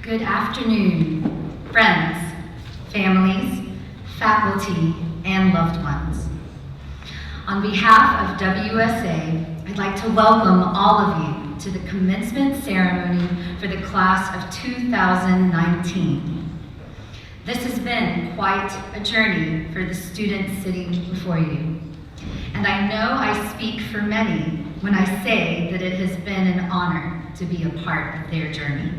Good afternoon, friends, families, faculty, and loved ones. On behalf of WSA, I'd like to welcome all of you to the commencement ceremony for the class of 2019. This has been quite a journey for the students sitting before you, and I know I speak for many when I say that it has been an honor to be a part of their journey.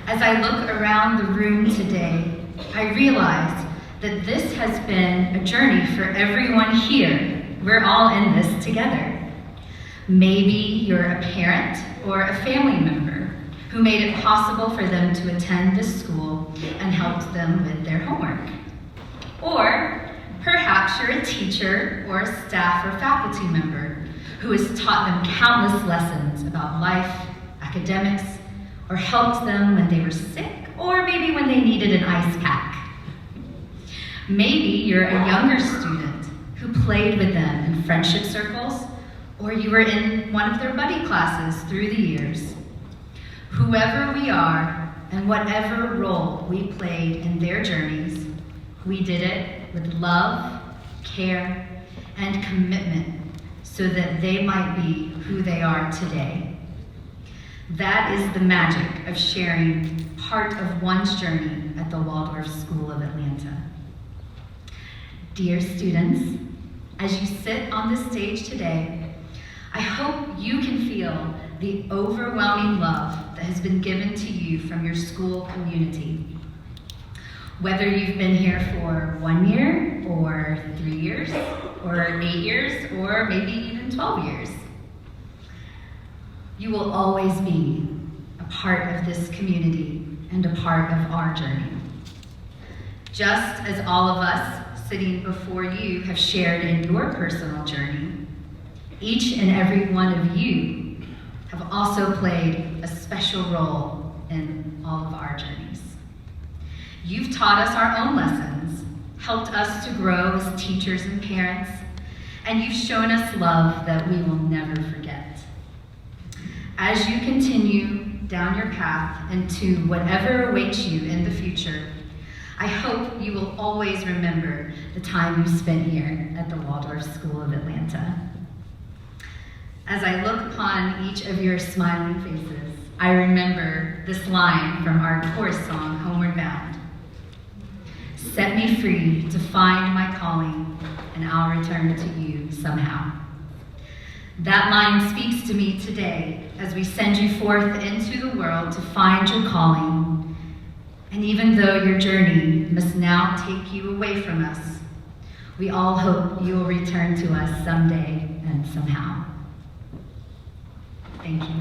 As I look around the room today, I realize that this has been a journey for everyone here. We're all in this together. Maybe you're a parent or a family member who made it possible for them to attend this school and helped them with their homework. Or perhaps you're a teacher or a staff or faculty member who has taught them countless lessons about life, academics, or helped them when they were sick, or maybe when they needed an ice pack. Maybe you're a younger student who played with them in friendship circles, or you were in one of their buddy classes through the years. Whoever we are, and whatever role we played in their journeys, we did it with love, care, and commitment so that they might be who they are today. That is the magic of sharing part of one's journey at the Waldorf School of Atlanta. Dear students, as you sit on this stage today, I hope you can feel the overwhelming love that has been given to you from your school community. Whether you've been here for 1 year, or 3 years, or 8 years, or maybe even 12 years. You will always be a part of this community and a part of our journey. Just as all of us sitting before you have shared in your personal journey, each and every one of you have also played a special role in all of our journeys. You've taught us our own lessons, helped us to grow as teachers and parents, and you've shown us love that we will never forget. As you continue down your path into whatever awaits you in the future, I hope you will always remember the time you spent here at the Waldorf School of Atlanta. As I look upon each of your smiling faces, I remember this line from our chorus song, Homeward Bound. Set me free to find my calling, and I'll return to you somehow. That line speaks to me today as we send you forth into the world to find your calling. And even though your journey must now take you away from us, we all hope you will return to us someday and somehow. Thank you.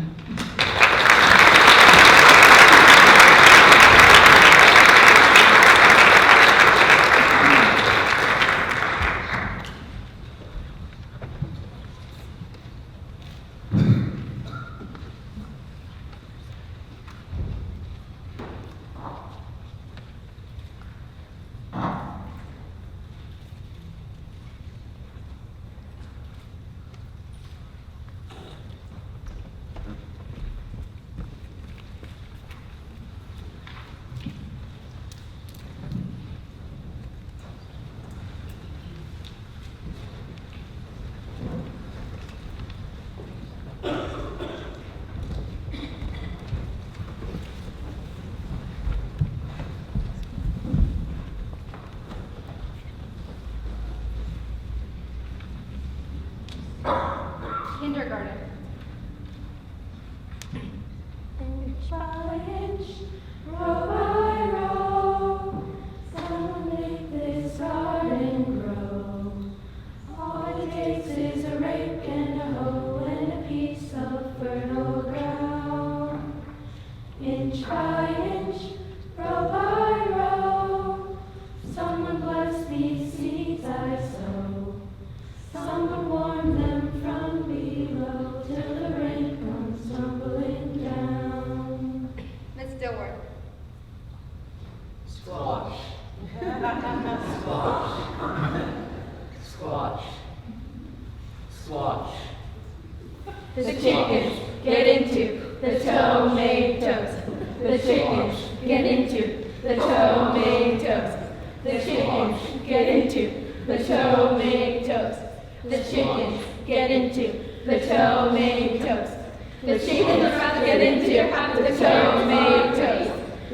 Kindergarten. Inch by inch, row by row, someone make this garden grow. All it takes is a rake and a hoe and a piece of fertile ground. Inch by inch, row by row, someone bless these seeds I sow. Someone warm them from below till the rain comes tumbling down. Miss Dilworth. Squash. Squash. Squash. Squash. The chickens get into the tomatoes. The chickens get into the tomatoes. The chickens get into the tomatoes. The chickens get into the tomatoes. The chickens get into the tomatoes.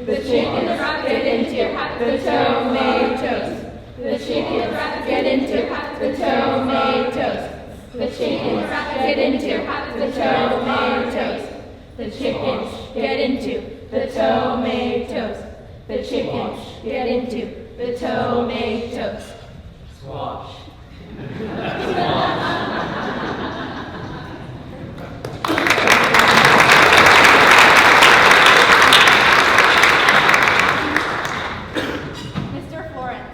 The chickens get into the tomatoes. The chickens get into the tomatoes. The chickens get into the tomatoes. The chickens get into the tomatoes. The chickens get into the tomatoes. Squash. Mr. Florence.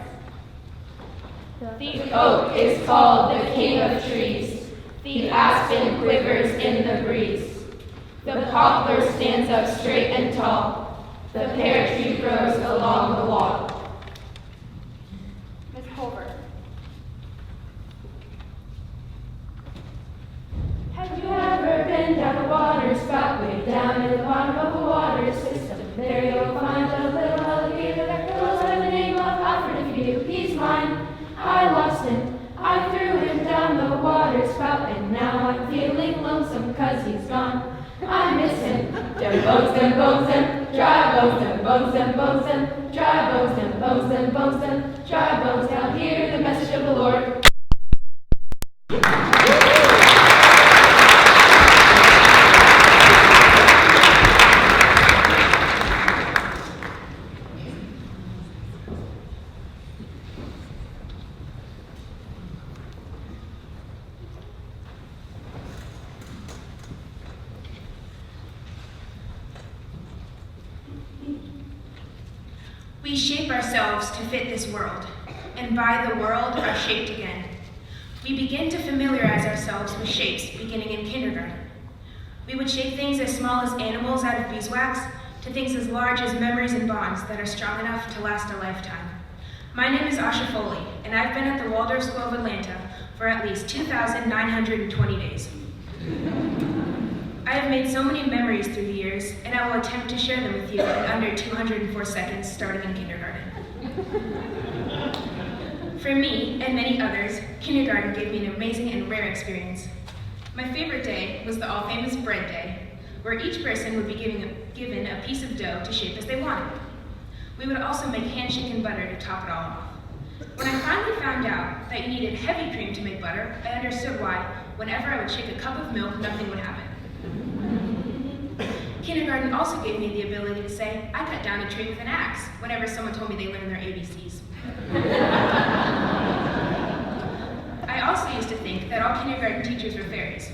The oak is called the king of trees. The aspen quivers in the breeze. The poplar stands up straight and tall. The pear tree grows along the wall. Ms. Culver. Have you ever been down a water spout, way down in the bottom of a water system? There you'll find a little alligator that goes by the name of Alfred. If you do, he's mine. I lost him. I threw him down the water spout, and now I'm feeling lonesome 'cause he's gone. I miss him. Them bones, them bones, them dry bones, them bones, them bones, them dry bones, them bones, them bones, them dry bones. Now hear the message of the Lord. We shape ourselves to fit this world, and by the world are shaped again. We begin to familiarize ourselves with shapes beginning in kindergarten. We would shape things as small as animals out of beeswax to things as large as memories and bonds that are strong enough to last a lifetime. My name is Asha Foley, and I've been at the Waldorf School of Atlanta for at least 2,920 days. I have made so many memories through the years, and I will attempt to share them with you in under 204 seconds starting in kindergarten. For me, and many others, kindergarten gave me an amazing and rare experience. My favorite day was the all-famous bread day, where each person would be given a piece of dough to shape as they wanted. We would also make hand-shaken butter to top it all off. When I finally found out that you needed heavy cream to make butter, I understood why, whenever I would shake a cup of milk, nothing would happen. Kindergarten also gave me the ability to say, I cut down a tree with an axe, whenever someone told me they learned their ABCs. I also used to think that all kindergarten teachers were fairies,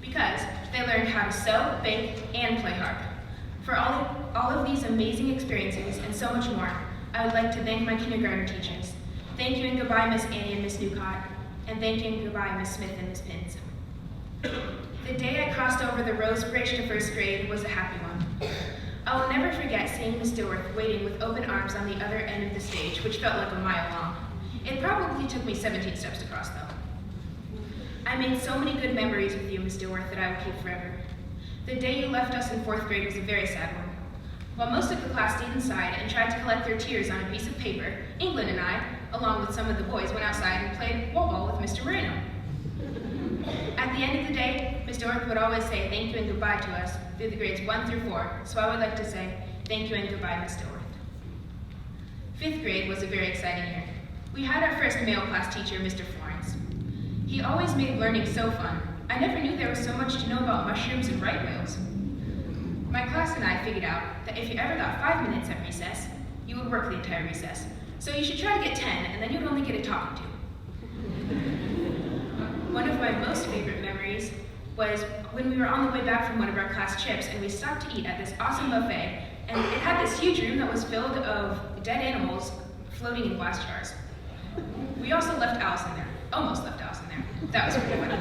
because they learned how to sew, bake, and play harp. For all of these amazing experiences and so much more, I would like to thank my kindergarten teachers. Thank you and goodbye, Miss Annie and Miss Newcott, and thank you and goodbye, Miss Smith and Miss Pins. The day I crossed over the Rose Bridge to first grade was a happy one. I will never forget seeing Miss Dilworth waiting with open arms on the other end of the stage, which felt like a mile long. It probably took me 17 steps to cross, though. I made so many good memories with you, Miss Dilworth, that I will keep forever. The day you left us in 4th grade was a very sad one. While most of the class stayed inside and tried to collect their tears on a piece of paper, England and I, along with some of the boys, went outside and played wall ball with Mr. Moreno. At the end of the day, Ms. Dilworth would always say thank you and goodbye to us through the grades 1 through 4, so I would like to say thank you and goodbye, Ms. Dilworth. 5th grade was a very exciting year. We had our first male class teacher, Mr. Florence. He always made learning so fun. I never knew there was so much to know about mushrooms and right whales. My class and I figured out that if you ever got 5 minutes at recess, you would work the entire recess. So you should try to get 10, and then you'd only get a talking to. One of my most favorite memories was when we were on the way back from one of our class trips and we stopped to eat at this awesome buffet, and it had this huge room that was filled of dead animals floating in glass jars. We also left Alice in there. Almost left Alice in there. That was pretty funny.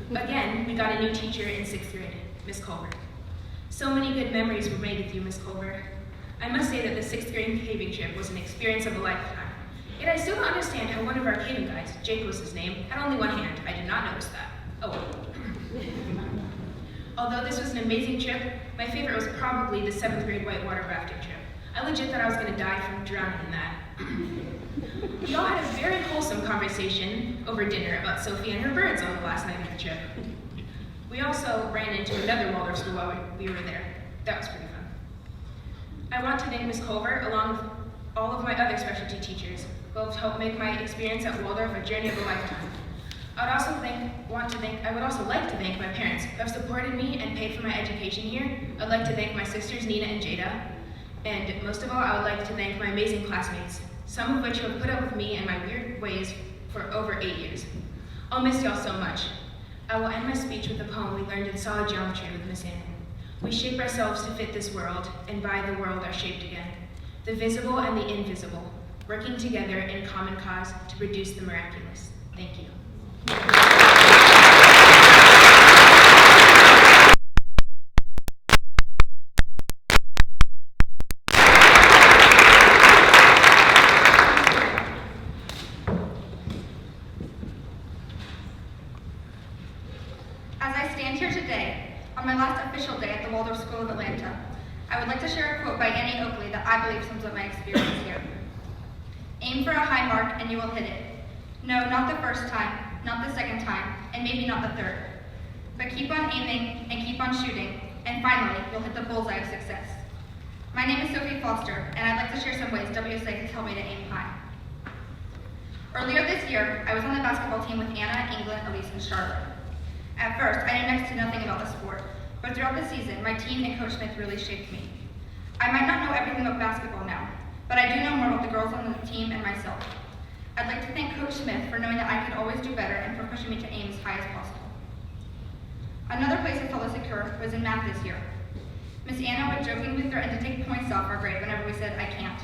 Again, we got a new teacher in 6th grade, Miss Culver. So many good memories were made with you, Miss Culver. I must say that the 6th grade caving trip was an experience of a lifetime. Yet I still don't understand how one of our caving guides, Jake was his name, had only one hand. I did not notice that. Oh well. Although this was an amazing trip, my favorite was probably the 7th grade whitewater rafting trip. I legit thought I was going to die from drowning in that. We all had a very wholesome conversation over dinner about Sophie and her birds on the last night of the trip. We also ran into another Waldorf school while we were there. That was pretty fun. I want to thank Ms. Culver, along with all of my other specialty teachers, who have helped make my experience at Waldorf a journey of a lifetime. I would also like to thank my parents who have supported me and paid for my education here. I'd like to thank my sisters Nina and Jada. And most of all, I would like to thank my amazing classmates, some of which have put up with me and my weird ways for over 8 years. I'll miss y'all so much. I will end my speech with a poem we learned in solid geometry with Miss Anna. We shape ourselves to fit this world, and by the world are shaped again. The visible and the invisible, working together in common cause to produce the miraculous. Thank you. As I stand here today, on my last official day at the Waldorf School of Atlanta, I would like to share a quote by Annie Oakley that I believe sums up my experience here. Aim for a high mark and you will hit it. No, not the first time, not the second time, and maybe not the third. But keep on aiming and keep on shooting, and finally, you'll hit the bullseye of success. My name is Sophie Foster, and I'd like to share some ways WSA has helped me to aim high. Earlier this year, I was on the basketball team with Anna, England, Elise, and Charlotte. At first, I knew next to nothing about the sport, but throughout the season, my team and Coach Smith really shaped me. I might not know everything about basketball now, but I do know more about the girls on the team and myself. I'd like to thank Coach Smith for knowing that I could always do better and for pushing me to aim as high as possible. Another place I felt insecure was in math this year. Miss Anna would jokingly threaten to take points off our grade whenever we said, "I can't."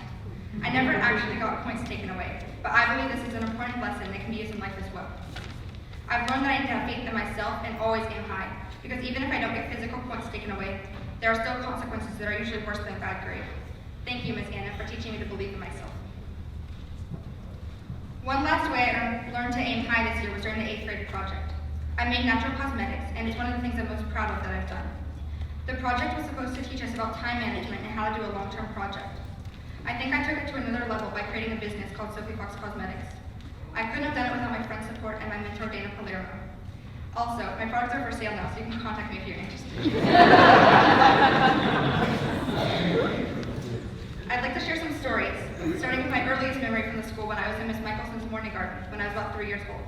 I never actually got points taken away, but I believe this is an important lesson that can be used in life as well. I've learned that I need to have faith in myself and always aim high, because even if I don't get physical points taken away, there are still consequences that are usually worse than a bad grade. Thank you, Miss Anna, for teaching me to believe in myself. One last way I learned to aim high this year was during the 8th grade project. I made natural cosmetics, and it's one of the things I'm most proud of that I've done. The project was supposed to teach us about time management and how to do a long-term project. I think I took it to another level by creating a business called Sophie Fox Cosmetics. I couldn't have done it without my friend's support and my mentor, Dana Palermo. Also, my products are for sale now, so you can contact me if you're interested. I'd like to share some stories, starting with my earliest memory from the school when I was in Miss Michelson's morning garden when I was about 3 years old.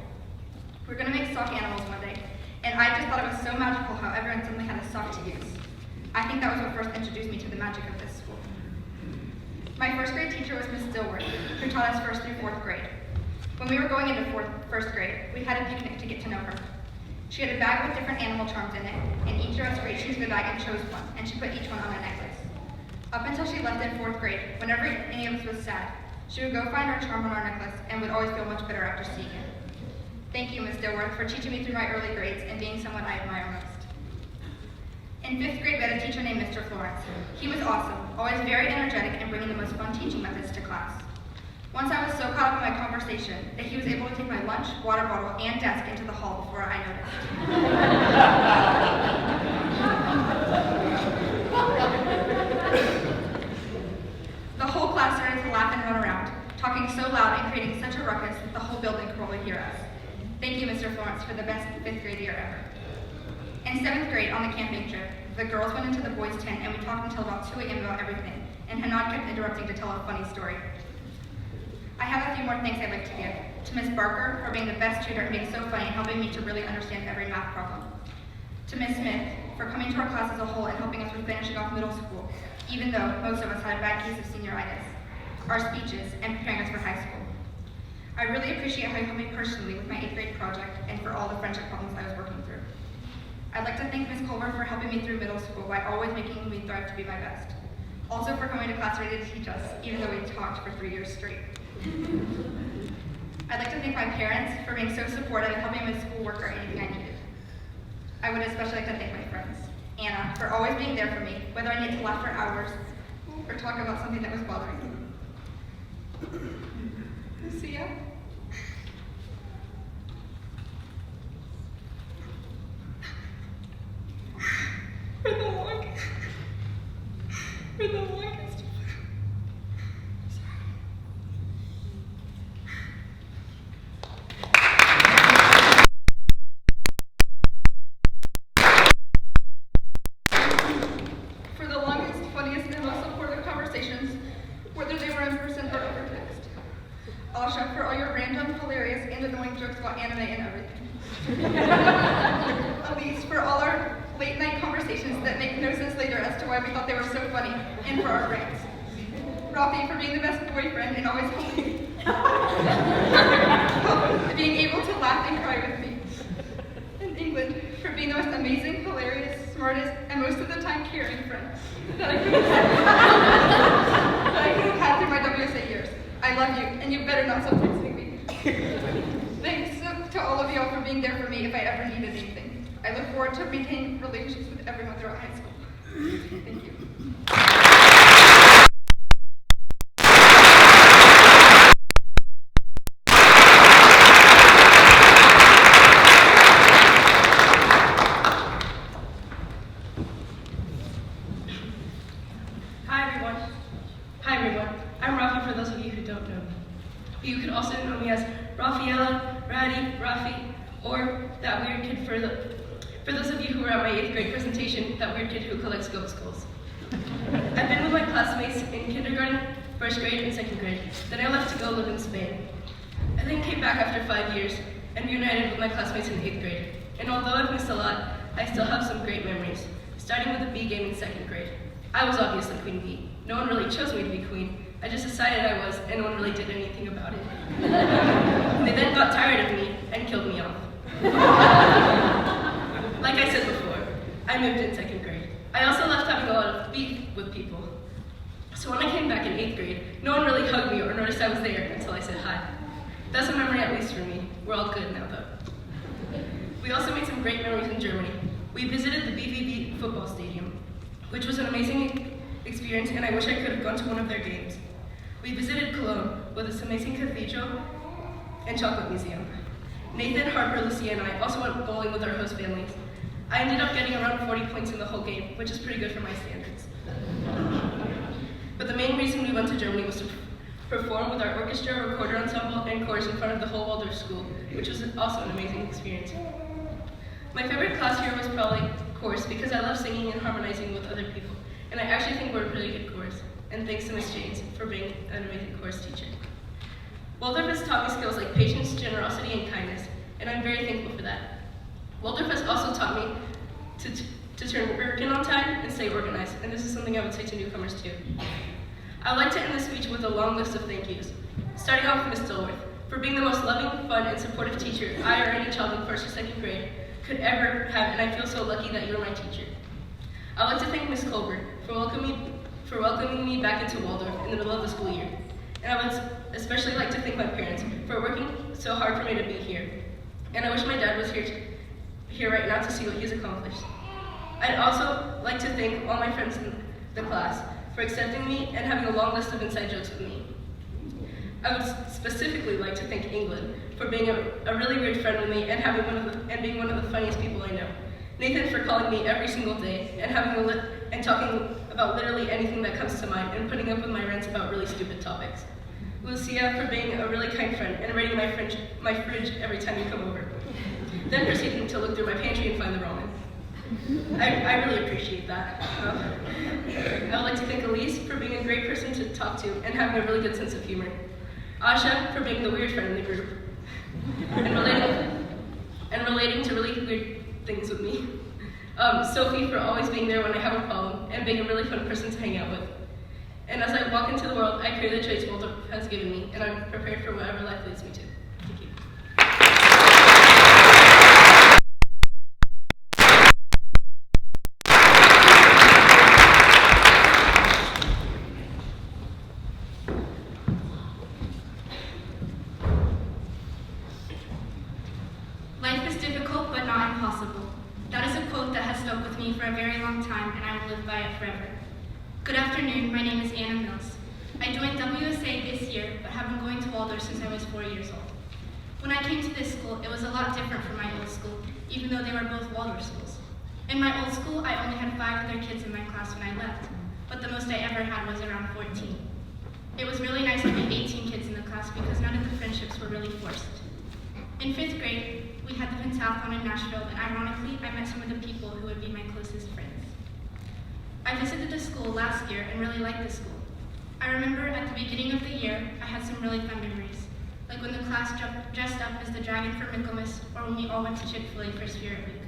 We were going to make sock animals one day, and I just thought it was so magical how everyone suddenly had a sock to use. I think that was what first introduced me to the magic of this school. My first grade teacher was Miss Dilworth, who taught us 1st through 4th grade. When we were going into 1st grade, we had a picnic to get to know her. She had a bag with different animal charms in it, and each of us reached into the bag and chose one, and she put each one on a necklace. Up until she left in 4th grade, whenever any of us was sad, she would go find our charm on our necklace and would always feel much better after seeing it. Thank you, Ms. Dilworth, for teaching me through my early grades and being someone I admire most. In 5th grade, we had a teacher named Mr. Florence. He was awesome, always very energetic and bringing the most fun teaching methods to class. Once I was so caught up in my conversation that he was able to take my lunch, water bottle, and desk into the hall before I noticed. The whole class started to laugh and run around, talking so loud and creating such a ruckus that the whole building could probably hear us. Thank you, Mr. Florence, for the best 5th grade year ever. In 7th grade, on the camping trip, the girls went into the boys' tent and we talked until about 2 a.m. about everything, and Hanad kept interrupting to tell a funny story. I have a few more thanks I'd like to give. To Ms. Barker for being the best tutor and being so funny and helping me to really understand every math problem. To Ms. Smith for coming to our class as a whole and helping us with finishing off middle school, even though most of us had a bad case of senioritis, our speeches, and preparing us for high school. I really appreciate how you helped me personally with my 8th grade project and for all the friendship problems I was working through. I'd like to thank Ms. Culver for helping me through middle school by always making me strive to be my best. Also for coming to class ready to teach us, even though we talked for 3 years straight. I'd like to thank my parents for being so supportive and helping me with schoolwork or anything I needed. I would especially like to thank my friends. Anna, for always being there for me, whether I needed to laugh for hours or talk about something that was bothering me. Lucia? everything. Elise, for all our late night conversations that make no sense later as to why we thought they were so funny, and for our rants. Rafi, for being the best boyfriend and always being able to laugh and cry with me. And England, for being the most amazing, hilarious, smartest, and most of the time caring friend that I could have had through my WSA years. I love you, and you better not stop texting me. Thanks to all of y'all for being there for me if I ever needed anything. I look forward to maintaining relationships with everyone throughout high school. Thank you. Hi everyone. I'm Rafi for those of you who don't know me. You could also know me as Rafaela, Ratty, Rafi, or that weird kid for those of you who were at my 8th grade presentation, that weird kid who collects goat skulls. I've been with my classmates in kindergarten, 1st grade, and 2nd grade. Then I left to go live in Spain. I then came back after 5 years and reunited with my classmates in 8th grade. And although I've missed a lot, I still have some great memories, starting with the bee game in 2nd grade. I was obviously Queen Bee. No one really chose me to be queen. I just decided I was, and no one really did anything about it. They then got tired of me and killed me off. Like I said before, I moved in 2nd grade. I also left having a lot of beef with people. So when I came back in 8th grade, no one really hugged me or noticed I was there until I said hi. That's a memory at least for me. We're all good now though. We also made some great memories in Germany. We visited the BVB football stadium, which was an amazing experience, and I wish I could have gone to one of their games. We visited Cologne with its amazing cathedral and chocolate museum. Nathan, Harper, Lucia, and I also went bowling with our host families. I ended up getting around 40 points in the whole game, which is pretty good for my standards. But the main reason we went to Germany was to perform with our orchestra, recorder ensemble, and chorus in front of the whole Waldorf School, which was also an amazing experience. My favorite class here was probably chorus because I love singing and harmonizing with other people. And I actually think we're a pretty good chorus, and thanks to Miss James for being an amazing chorus teacher. Waldorf has taught me skills like patience, generosity, and kindness, and I'm very thankful for that. Waldorf has also taught me to turn work in on time and stay organized, and this is something I would say to newcomers too. I'd like to end this speech with a long list of thank yous, starting off with Miss Dilworth, for being the most loving, fun, and supportive teacher I or any child in 1st or 2nd grade could ever have, and I feel so lucky that you're my teacher. I'd like to thank Ms. Colbert for welcoming me back into Waldorf in the middle of the school year. And I would especially like to thank my parents for working so hard for me to be here. And I wish my dad was here right now to see what he's accomplished. I'd also like to thank all my friends in the class for accepting me and having a long list of inside jokes with me. I would specifically like to thank England for being a really weird friend with me and being one of the funniest people I know. Nathan for calling me every single day and talking about literally anything that comes to mind and putting up with my rants about really stupid topics. Lucia for being a really kind friend and raiding my fridge every time you come over. Then proceeding to look through my pantry and find the ramen. I really appreciate that. I would like to thank Elise for being a great person to talk to and having a really good sense of humor. Asha for being the weird friend in the group and relating to really weird things with me. Sophie for always being there when I have a problem and being a really fun person to hang out with. And as I walk into the world, I carry the traits Waldorf has given me, and I'm prepared for whatever life leads me to. Thank you. Life is difficult, but not impossible. That is a quote that has stuck with me for a very long time, and I will live by it forever. Good afternoon, my name is Anna Mills. I joined WSA this year, but have been going to Waldorf since I was 4 years old. When I came to this school, it was a lot different from my old school, even though they were both Waldorf schools. In my old school, I only had 5 other kids in my class when I left, but the most I ever had was around 14. It was really nice having 18 kids in the class because none of the friendships were really forced. In 5th grade, we had the Pentathlon in Nashville, and ironically, I met some of the people who would be my closest friends. I visited the school last year and really liked the school. I remember at the beginning of the year, I had some really fun memories. like when the class dressed up as the dragon for Michaelmas, or when we all went to Chick-fil-A for Spirit Week.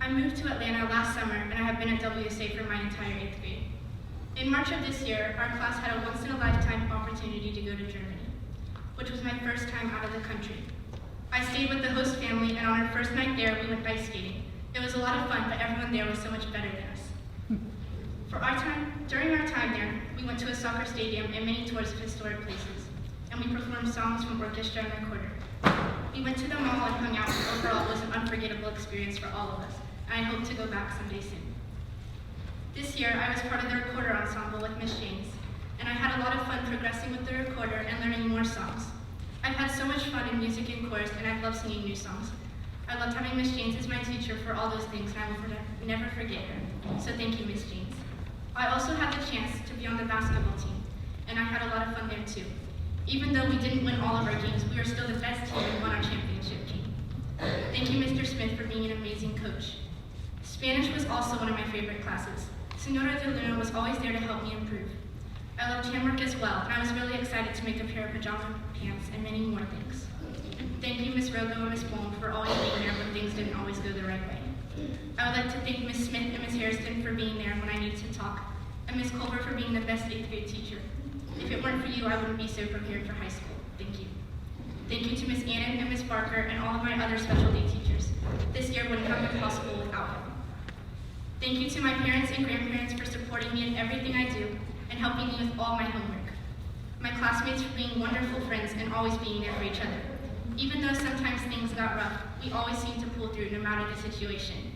I moved to Atlanta last summer, and I have been at WSA for my entire 8th grade. In March of this year, our class had a once-in-a-lifetime opportunity to go to Germany, which was my first time out of the country. I stayed with the host family, and on our first night there, we went ice skating. It was a lot of fun, but everyone there was so much better than us. During our time there, we went to a soccer stadium and many tours of historic places, and we performed songs from orchestra and recorder. We went to the mall and hung out, and overall it was an unforgettable experience for all of us, and I hope to go back someday soon. This year, I was part of the recorder ensemble with Miss James, and I had a lot of fun progressing with the recorder and learning more songs. I've had so much fun in music and chorus, and I love singing new songs. I loved having Miss James as my teacher for all those things, and I will never forget her. So thank you, Miss James. I also had the chance to be on the basketball team, and I had a lot of fun there too. Even though we didn't win all of our games, we were still the best team and won our championship game. Thank you, Mr. Smith, for being an amazing coach. Spanish was also one of my favorite classes. Senora De Luna was always there to help me improve. I loved handwork as well, and I was really excited to make a pair of pajama pants and many more things. Thank you, Miss Rogo and Miss Bohm, for always being there when things didn't always go the right way. I would like to thank Miss Smith and Miss Harrison for being there when I needed to talk, and Miss Culver for being the best 8th grade teacher. If it weren't for you, I wouldn't be so prepared for high school. Thank you. Thank you to Miss Annan and Miss Barker and all of my other specialty teachers. This year wouldn't have been possible without them. Thank you to my parents and grandparents for supporting me in everything I do and helping me with all my homework. My classmates for being wonderful friends and always being there for each other. Even though sometimes things got rough, we always seemed to pull through no matter the situation.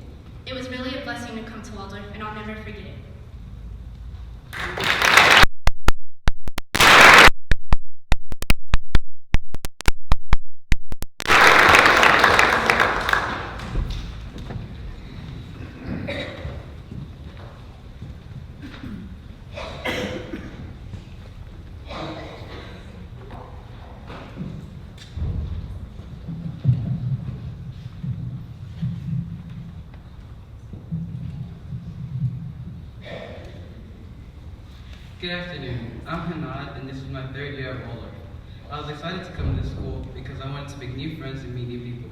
It was really a blessing to come to Waldorf, and I'll never forget it. Good afternoon. I'm Hanad, and this is my 3rd year at Waldorf. I was excited to come to school because I wanted to make new friends and meet new people.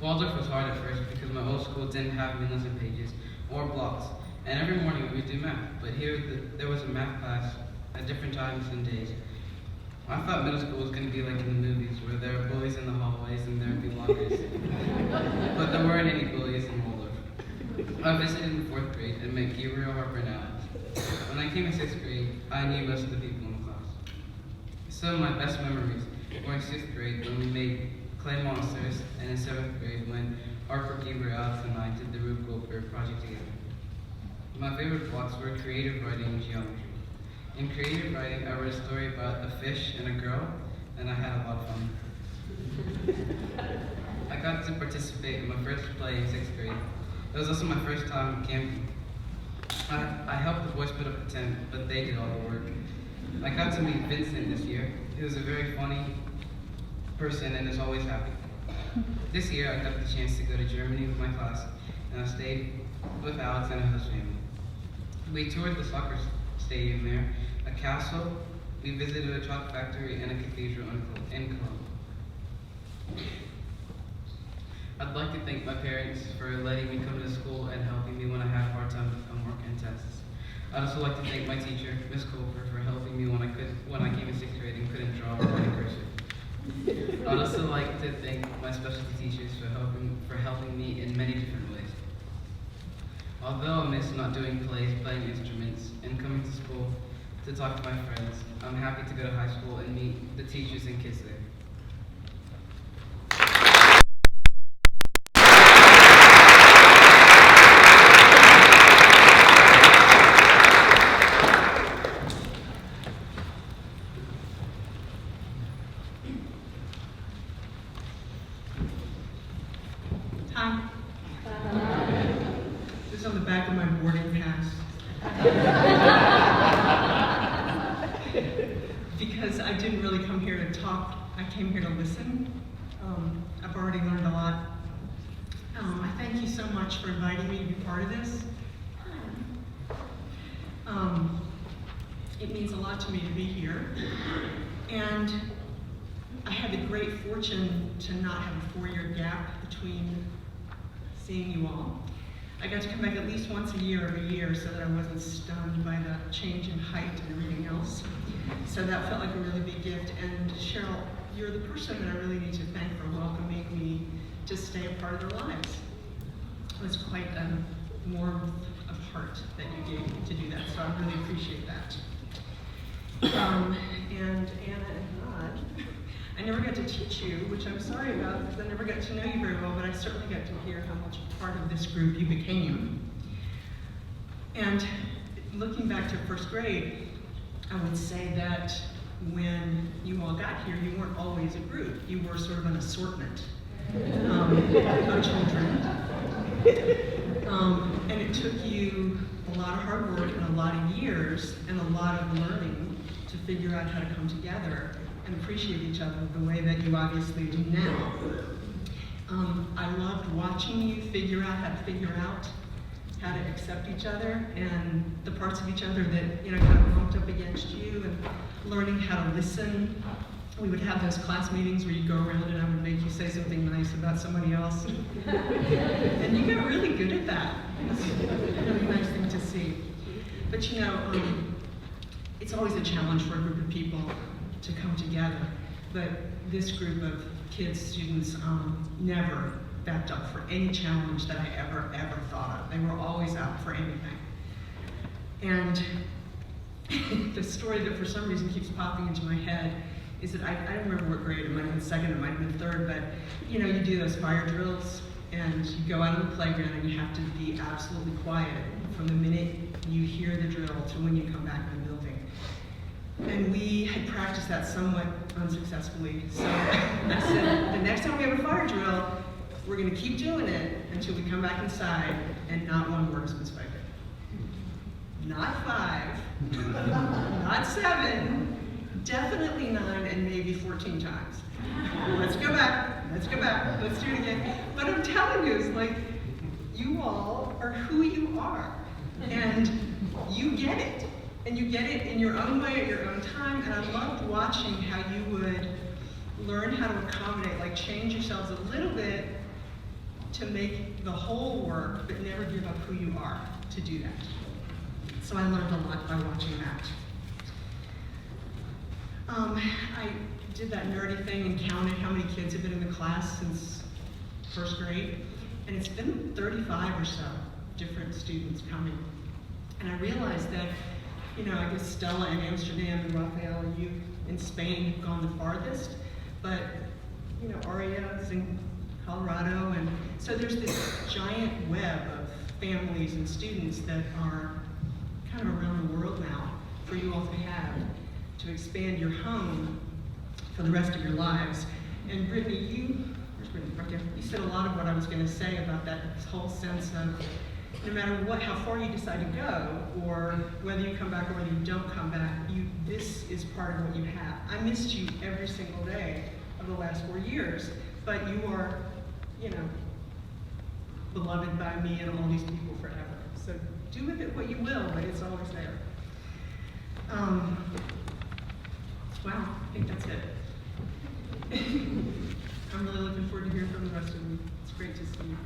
Waldorf was hard at first because my old school didn't have windows and pages or blocks, and every morning we would do math, but here there was a math class at different times and days. I thought middle school was going to be like in the movies, where there were bullies in the hallways and there would be lockers. But there weren't any bullies in Waldorf. I visited in 4th grade and met Gabriel, Harper, and Alex. When I came in 6th grade, I knew most of the people in the class. Some of my best memories were in 6th grade when we made clay monsters, and in 7th grade when Harper, Gabriel, Alex, and I did the Rube Goldberg project together. My favorite blocks were creative writing and geometry. In creative writing, I wrote a story about a fish and a girl, and I had a lot of fun. I got to participate in my first play in 6th grade. It was also my first time camping. I helped the boys put up a tent, but they did all the work. I got to meet Vincent this year. He was a very funny person and is always happy. This year, I got the chance to go to Germany with my class, and I stayed with Alex and his family. We toured the soccer stadium there, a castle, we visited a chocolate factory, and a cathedral in Cologne. I'd like to thank my parents for letting me come to school and helping me when I had a hard time with homework and tests. I'd also like to thank my teacher, Miss Culver, for helping me when I came in 6th grade and couldn't draw or write in cursive. I'd also like to thank my specialty teachers for helping me in many different ways. Although I miss not doing plays, playing instruments, and coming to school to talk to my friends, I'm happy to go to high school and meet the teachers and kids there. Hi. This is on the back of my boarding pass. Because I didn't really come here to talk, I came here to listen. I've already learned a lot. I thank you so much for inviting me to be part of this. It means a lot to me to be here. And had the great fortune to not have a 4-year gap between seeing you all. I got to come back at least once a year every year so that I wasn't stunned by the change in height and everything else. So that felt like a really big gift. And Cheryl, you're the person that I really need to thank for welcoming me to stay a part of their lives. It was quite a warmth of heart that you gave me to do that, so I really appreciate that. And Anna and Rod, I never got to teach you, which I'm sorry about because I never got to know you very well, but I certainly got to hear how much part of this group you became. And looking back to first grade, I would say that when you all got here, you weren't always a group. You were sort of an assortment of children. And it took you a lot of hard work and a lot of years and a lot of learning to figure out how to come together and appreciate each other the way that you obviously do now. I loved watching you figure out how to figure out how to accept each other and the parts of each other that, you know, kind of bumped up against you, and learning how to listen. We would have those class meetings where you'd go around and I would make you say something nice about somebody else. And you got really good at that. It's a really nice thing to see. But you know, it's always a challenge for a group of people to come together. But this group of kids, students, never backed up for any challenge that I ever thought of. They were always out for anything. And the story that for some reason keeps popping into my head is that I don't remember what grade, it might have been second, it might have been third, but you know, you do those fire drills and you go out on the playground and you have to be absolutely quiet from the minute you hear the drill to when you come back in the building. And we had practiced that somewhat unsuccessfully. So I said, the next time we have a fire drill, we're gonna keep doing it until we come back inside and not one word has been spoken. Not 5, not 7, definitely 9 and maybe 14 times. Let's go back, let's do it again. But I'm telling you, it's like, you all are who you are. And you get it. And you get it in your own way, at your own time. And I loved watching how you would learn how to accommodate, like change yourselves a little bit to make the whole work, but never give up who you are to do that. So I learned a lot by watching that. I did that nerdy thing and counted how many kids have been in the class since first grade, and it's been 35 or so different students coming. And I realized that, you know, I guess Stella in Amsterdam and Rafael and you in Spain have gone the farthest, but, you know, Aria's in Colorado, and so there's this giant web of families and students that are kind of around the world now for you all to have to expand your home for the rest of your lives. And Brittany, where's Brittany? Right there. You said a lot of what I was going to say about that whole sense of no matter what, how far you decide to go, or whether you come back or whether you don't come back, this is part of what you have. I missed you every single day of the last 4 years, but you are, you know, beloved by me and all these people forever. So do with it what you will, but it's always there. Wow, I think that's it. I'm really looking forward to hearing from the rest of you. It's great to see you.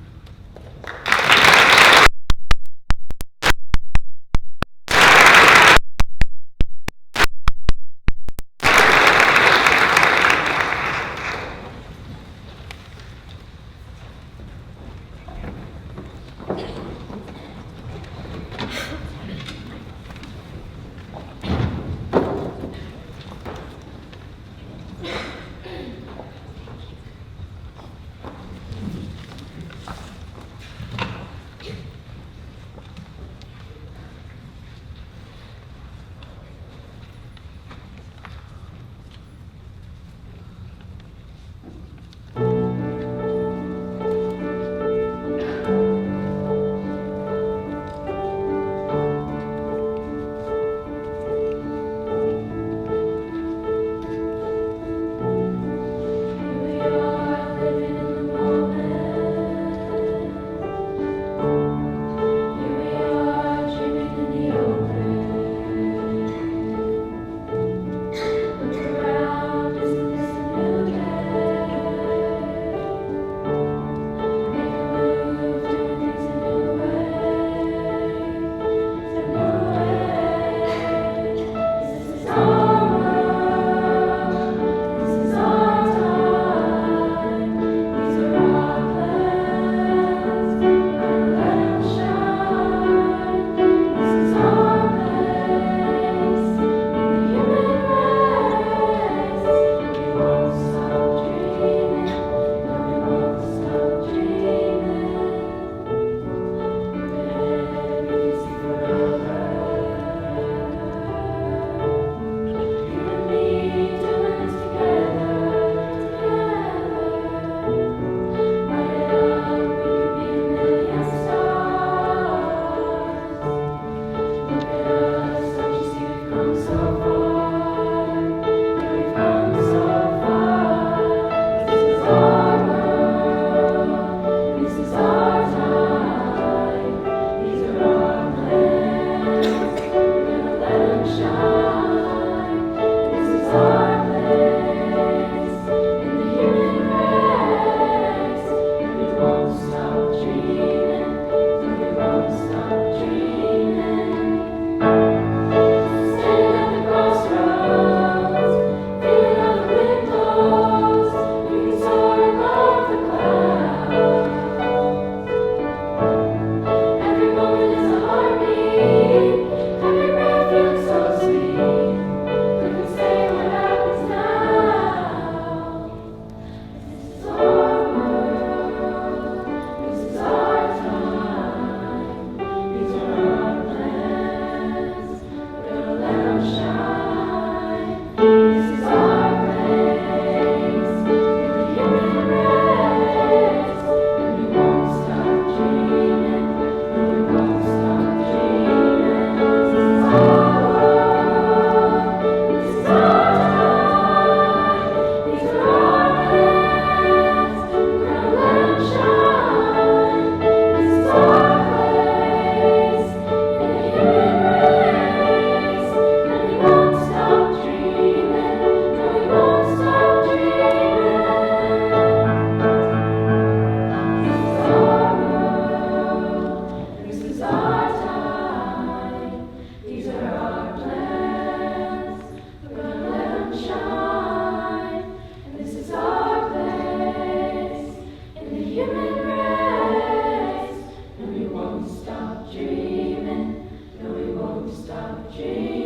human race. No, we won't stop dreaming. No, we won't stop dreaming.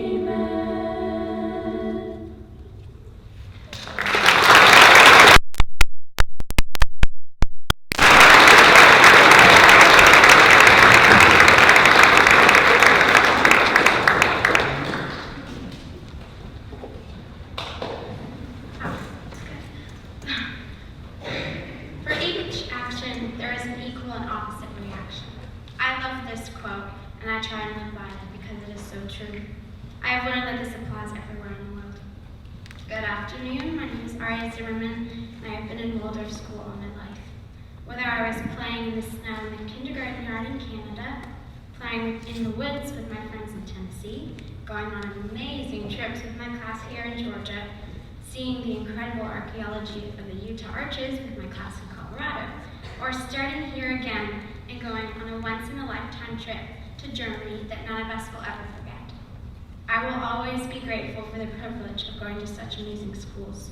For each action, there is an equal and opposite reaction. I love this quote, and I try and live by it because it is so true. I have learned that this applies everywhere in the world. Good afternoon, my name is Aria Zimmerman, and I have been in Waldorf School all my life. Whether I was playing in the snow in the kindergarten yard in Canada, playing in the woods with my friends in Tennessee, going on amazing trips with my class here in Georgia, seeing the incredible archaeology of the Utah Arches with my class in Colorado, or starting here again and going on a once-in-a-lifetime trip to Germany that none of us will ever forget. I will always be grateful for the privilege of going to such amazing schools.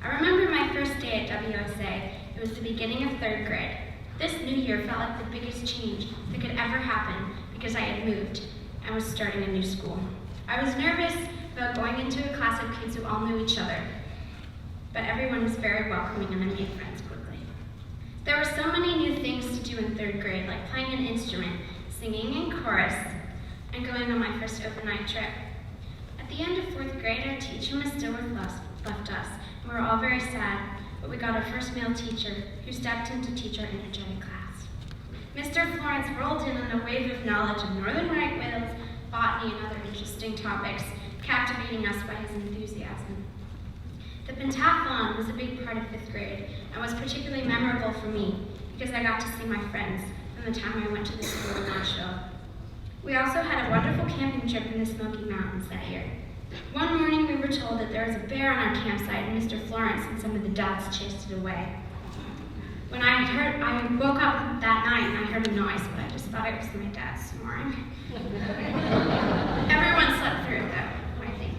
I remember my first day at WSA. It was the beginning of 3rd grade. This new year felt like the biggest change that could ever happen because I had moved and was starting a new school. I was nervous about going into a class of kids who all knew each other, but everyone was very welcoming and I made friends quickly. There were so many new things to do in 3rd grade, like playing an instrument, singing in chorus, and going on my first overnight trip. At the end of 4th grade, our teacher, Miss Dilworth, left us, and we were all very sad, but we got our first male teacher who stepped in to teach our energetic class. Mr. Florence rolled in on a wave of knowledge of northern right whales, botany, and other interesting topics, captivating us by his enthusiasm. The pentathlon was a big part of 5th grade and was particularly memorable for me because I got to see my friends from the time I went to the school in Nashville. We also had a wonderful camping trip in the Smoky Mountains that year. One morning we were told that there was a bear on our campsite and Mr. Florence and some of the dads chased it away. When I woke up that night and I heard a noise, but I just thought it was my dad snoring. Everyone slept through it though, I think.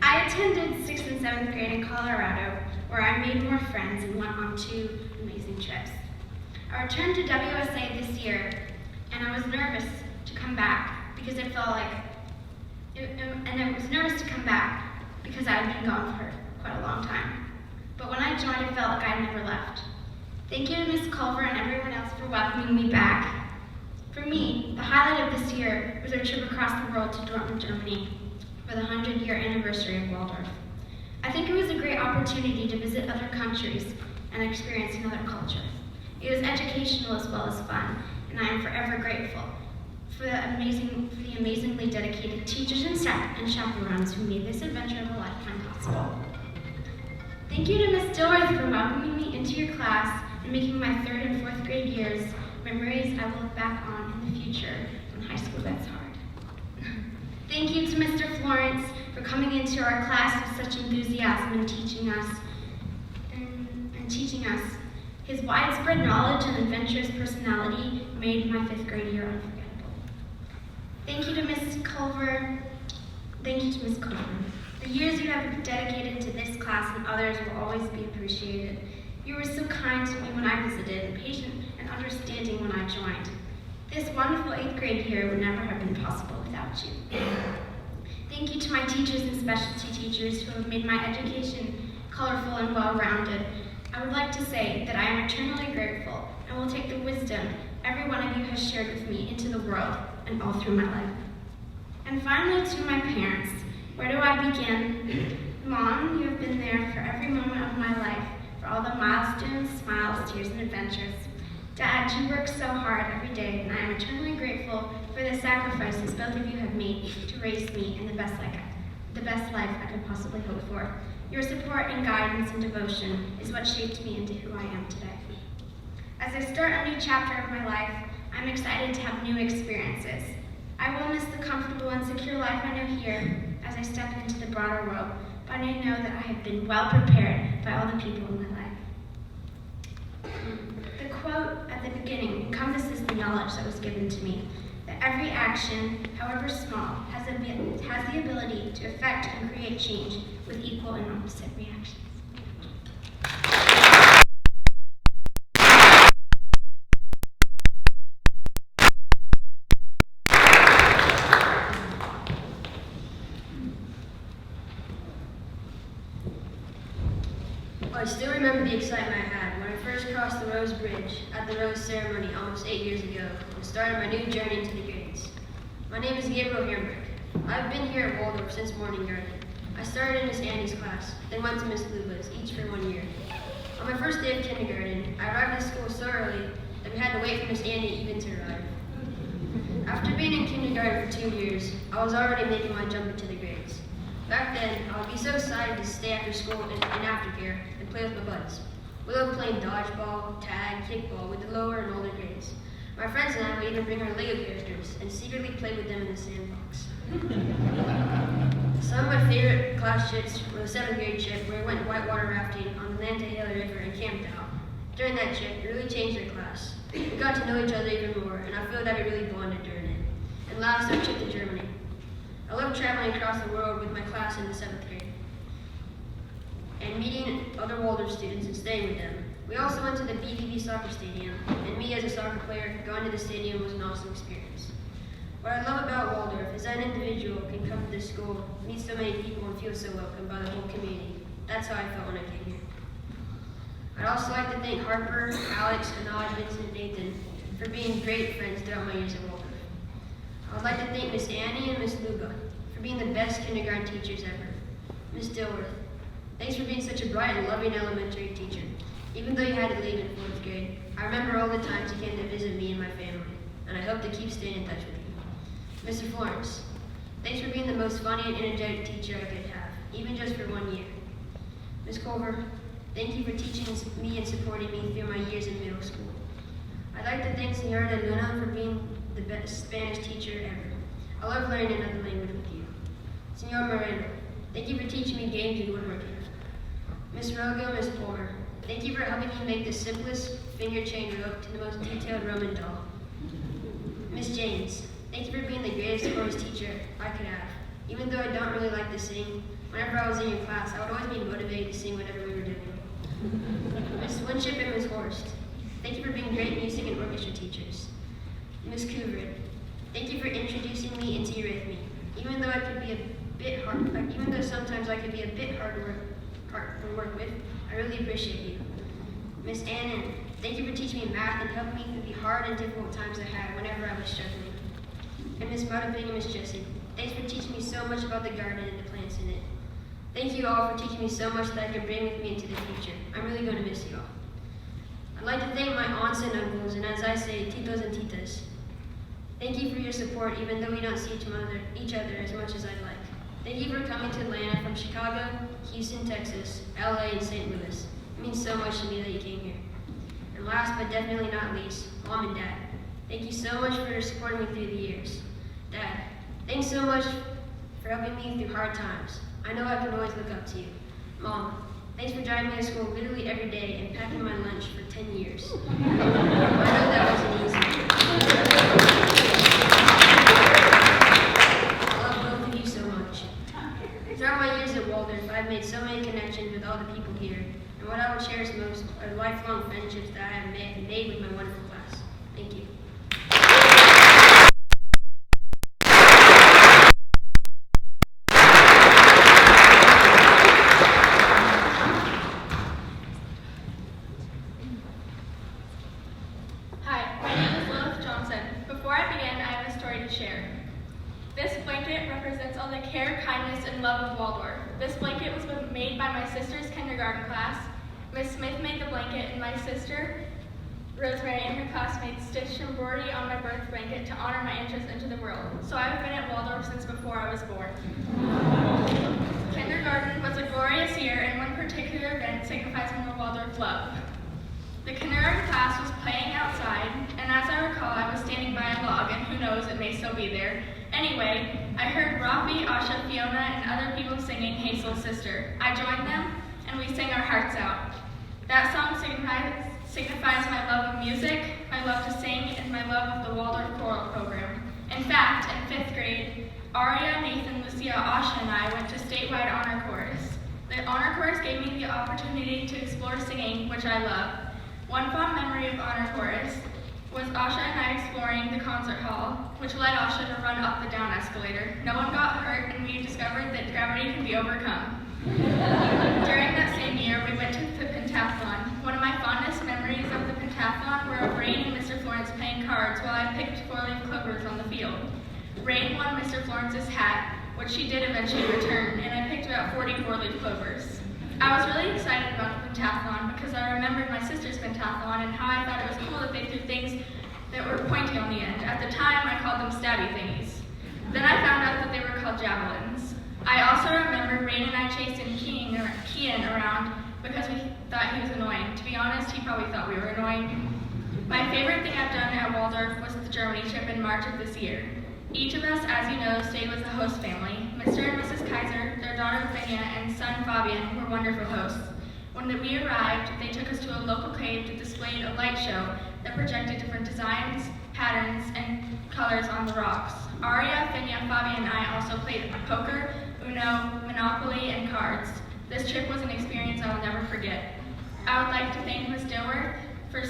I attended 6th and 7th grade in Colorado, where I made more friends and went on 2 amazing trips. I returned to WSA this year, and I was nervous to come back because it felt like, I was nervous to come back because I had been gone for quite a long time. But when I joined, it felt like I had never left. Thank you to Ms. Culver and everyone else for welcoming me back. For me, the highlight of this year was our trip across the world to Dortmund, Germany, for the 100-year anniversary of Waldorf. I think it was a great opportunity to visit other countries and experience another culture. It was educational as well as fun, and I am forever grateful for the amazingly dedicated teachers and chaperones who made this adventure of a lifetime possible. Thank you to Ms. Dilworth for welcoming me into your class and making my 3rd and 4th grade years memories I will look back on in the future when high school gets hard. Thank you to Mr. Florence for coming into our class with such enthusiasm and teaching us. His widespread knowledge and adventurous personality made my 5th grade year unforgettable. Thank you to Ms. Culver. The years you have dedicated to this class and others will always be appreciated. You were so kind to me when I visited, and patient and understanding when I joined. This wonderful 8th grade year would never have been possible without you. Thank you to my teachers and specialty teachers who have made my education colorful and well-rounded. I would like to say that I am eternally grateful and will take the wisdom every one of you has shared with me into the world and all through my life. And finally, to my parents, where do I begin? Mom, you have been there for every moment of my life, for all the milestones, smiles, tears, and adventures. Dad, you work so hard every day, and I am eternally grateful for the sacrifices both of you have made to raise me in the best life I could possibly hope for. Your support and guidance and devotion is what shaped me into who I am today. As I start a new chapter of my life, I'm excited to have new experiences. I will miss the comfortable and secure life I know here as I step into the broader world, but I know that I have been well prepared by all the people in my life. The quote at the beginning encompasses the knowledge that was given to me, that every action, however small, has the ability to affect and create change with equal and opposite reactions. Rose Bridge at the Rose Ceremony almost 8 years ago and started my new journey into the grades. My name is Gabriel Hirnberg. I've been here at Waldorf since morning garden. I started in Miss Annie's class, then went to Miss Luba's, each for 1 year. On my first day of kindergarten, I arrived at school so early that we had to wait for Miss Annie even to arrive. After being in kindergarten for 2 years, I was already making my jump into the grades. Back then, I would be so excited to stay after school in aftercare and play with my buds. We loved playing dodgeball, tag, kickball with the lower and older grades. My friends and I would even bring our Lego characters and secretly play with them in the sandbox. Some of my favorite class trips were the 7th grade trip where we went whitewater rafting on the Atlanta River and camped out. During that trip, it really changed our class. We got to know each other even more, and I feel that we really bonded during it. And last, our trip to Germany. I love traveling across the world with my class in the 7th grade and meeting other Waldorf students and staying with them. We also went to the BVB soccer stadium, and me as a soccer player, going to the stadium was an awesome experience. What I love about Waldorf is that an individual can come to this school, meet so many people, and feel so welcome by the whole community. That's how I felt when I came here. I'd also like to thank Harper, Alex, Anad, Vincent, and Nathan for being great friends throughout my years at Waldorf. I would like to thank Miss Annie and Miss Luba for being the best kindergarten teachers ever. Miss Dilworth, thanks for being such a bright and loving elementary teacher. Even though you had to leave in 4th grade, I remember all the times you came to visit me and my family, and I hope to keep staying in touch with you. Mr. Florence, thanks for being the most funny and energetic teacher I could have, even just for 1 year. Ms. Culver, thank you for teaching me and supporting me through my years in middle school. I'd like to thank Senora de Luna for being the best Spanish teacher ever. I love learning another language with you. Senor Moreno, thank you for teaching me games and woodworking. Miss Rogo, Miss Palmer, thank you for helping me make the simplest finger chain rope to the most detailed Roman doll. Miss James, thank you for being the greatest chorus teacher I could have. Even though I don't really like to sing, whenever I was in your class, I would always be motivated to sing whatever we were doing. Miss Winship and Miss Horst, thank you for being great music and orchestra teachers. Miss Kubrick, thank you for introducing me into eurythmy. Even though sometimes I could be a bit hard to work with, I really appreciate you. Miss Annan, thank you for teaching me math and helping me through the hard and difficult times I had whenever I was struggling. And Miss Butterfing and Miss Jessie, thanks for teaching me so much about the garden and the plants in it. Thank you all for teaching me so much that I can bring with me into the future. I'm really going to miss you all. I'd like to thank my aunts and uncles, and as I say, titos and titas. Thank you for your support, even though we don't see each other as much as I'd like. Thank you for coming to Atlanta from Chicago, Houston, Texas, LA, and St. Louis. It means so much to me that you came here. And last but definitely not least, Mom and Dad. Thank you so much for supporting me through the years. Dad, thanks so much for helping me through hard times. I know I can always look up to you. Mom, thanks for driving me to school literally every day and packing my lunch for 10 years. I know that wasn't easy. I love both of you so much. Throughout my years at Waldorf, I've made so many connections with all the people here, and what I will cherish most are lifelong friendships that I have made with my wonderful class. Thank you. Hi, my name is Lilith Johnson. Before I begin, I have a story to share. This blanket represents all the care, kindness, and love of Waldorf. This blanket was made by my sister's kindergarten class. Miss Smith made the blanket, and my sister, Rosemary, and her classmates stitched embroidery on my birth blanket to honor my entrance into the world. So I've been at Waldorf since before I was born. Kindergarten was a glorious year, and one particular event signifies more Waldorf love. The kindergarten class was playing outside, and as I recall, I was standing by a log, and who knows, it may still be there. Anyway, I heard Rafi, Asha, Fiona, and other people singing Hazel's Sister. I joined them, and we sang our hearts out. That song signifies my love of music, my love to sing, and my love of the Waldorf Choral Program. In fact, in 5th grade, Aria, Nathan, Lucia, Asha, and I went to statewide honor chorus. The honor chorus gave me the opportunity to explore singing, which I love. One fond memory of honor chorus was Asha and I exploring the concert hall, which led Asha to run up the down escalator. No one got hurt, and we discovered that gravity can be overcome. During that same year, we went to the pentathlon. One of my fondest memories of the pentathlon pentathlon where Rain and Mr. Florence playing cards while I picked 4-leaf clovers on the field. Rain won Mr. Florence's hat, which she did eventually return, and I picked about 40 4-leaf clovers. I was really excited about the pentathlon because I remembered my sister's pentathlon and how I thought it was cool that they threw things that were pointy on the end. At the time, I called them stabby thingies. Then I found out that they were called javelins. I also remember Rain and I chasing Kian around because we thought he was annoying. To be honest, he probably thought we were annoying. My favorite thing I've done at Waldorf was the Germany trip in March of this year. Each of us, as you know, stayed with the host family. Mr. and Mrs. Kaiser, their daughter Finja, and son Fabian were wonderful hosts. When we arrived, they took us to a local cave that displayed a light show that projected different designs, patterns, and colors on the rocks. Aria, Finja, Fabian, and I also played poker, Uno, Monopoly, and cards. This trip was an experience I will never forget. I would like to thank Ms. Dilworth for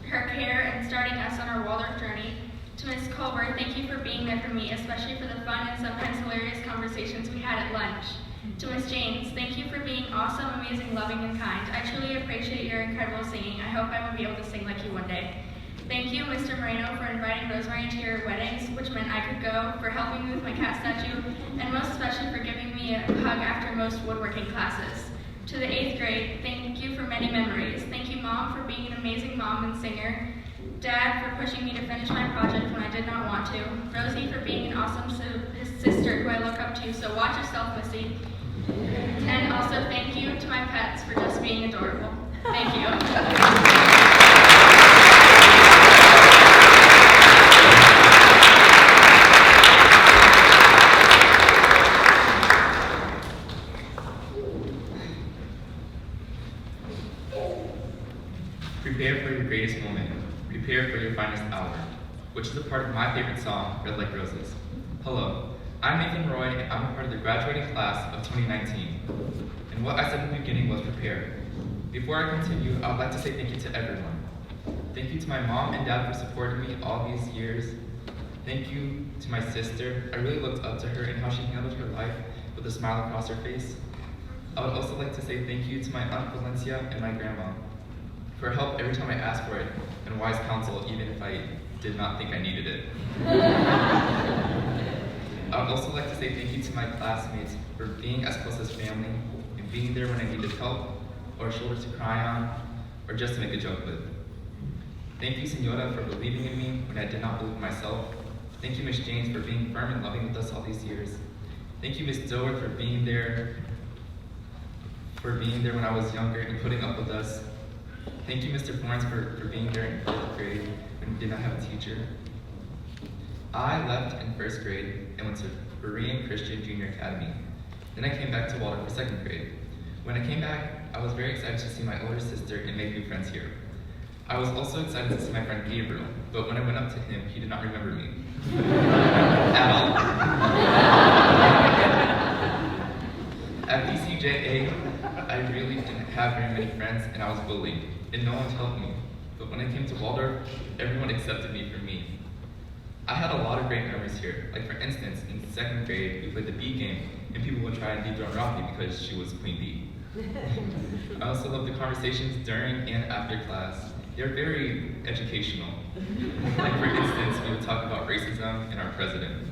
her care in starting us on our Waldorf journey. To Ms. Colbert, thank you for being there for me, especially for the fun and sometimes hilarious conversations we had at lunch. To Ms. James, thank you for being awesome, amazing, loving, and kind. I truly appreciate your incredible singing. I hope I will be able to sing like you one day. Thank you, Mr. Moreno, for inviting Rosemary to your weddings, which meant I could go, for helping me with my cat statue, and most especially for giving me a hug after most woodworking classes. To the 8th grade, thank you for many memories. Thank you, Mom, for being an amazing mom and singer. Dad, for pushing me to finish my project when I did not want to. Rosie, for being an awesome sister who I look up to, so watch yourself, Missy. And also thank you to my pets for just being adorable. Thank you. Prepare for your greatest moment. Prepare for your finest hour, which is a part of my favorite song, Red Like Roses. Hello, I'm Nathan Roy, and I'm a part of the graduating class of 2019. And what I said in the beginning was prepare. Before I continue, I would like to say thank you to everyone. Thank you to my mom and dad for supporting me all these years. Thank you to my sister. I really looked up to her and how she handled her life with a smile across her face. I would also like to say thank you to my Aunt Valencia and my grandma for help every time I asked for it, and wise counsel even if I did not think I needed it. I would also like to say thank you to my classmates for being as close as family and being there when I needed help, or a shoulder to cry on, or just to make a joke with. Thank you, Senora, for believing in me when I did not believe in myself. Thank you, Miss James, for being firm and loving with us all these years. Thank you, Miss Dilworth, for being there when I was younger and putting up with us. Thank you, Mr. Florence, for being there in 4th grade when we did not have a teacher. I left in 1st grade and went to Berean Christian Junior Academy. Then I came back to Waldorf for 2nd grade. When I came back, I was very excited to see my older sister and make new friends here. I was also excited to see my friend Gabriel, but when I went up to him, he did not remember me. At all. At BCJA, I really didn't have very many friends, and I was bullied, and no one helped me. But when I came to Waldorf, everyone accepted me for me. I had a lot of great memories here. Like for instance, in 2nd grade, we played the bee game, and people would try and dethrone Rocky because she was Queen Bee. I also loved the conversations during and after class. They're very educational. Like for instance, we would talk about racism and our president.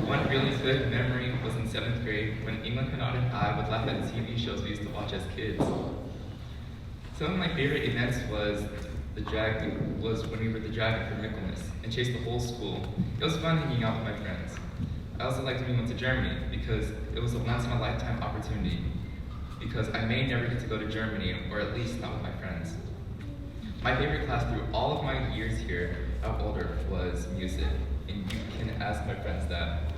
One really good memory was in 7th grade when England Hanaud and I would laugh at TV shows we used to watch as kids. Some of my favorite events was when we were the dragon for Michaelmas and chased the whole school. It was fun hanging out with my friends. I also liked when we went to Germany because it was a once-in-a-lifetime opportunity, because I may never get to go to Germany, or at least not with my friends. My favorite class through all of my years here at Waldorf was music, and you can ask my friends that.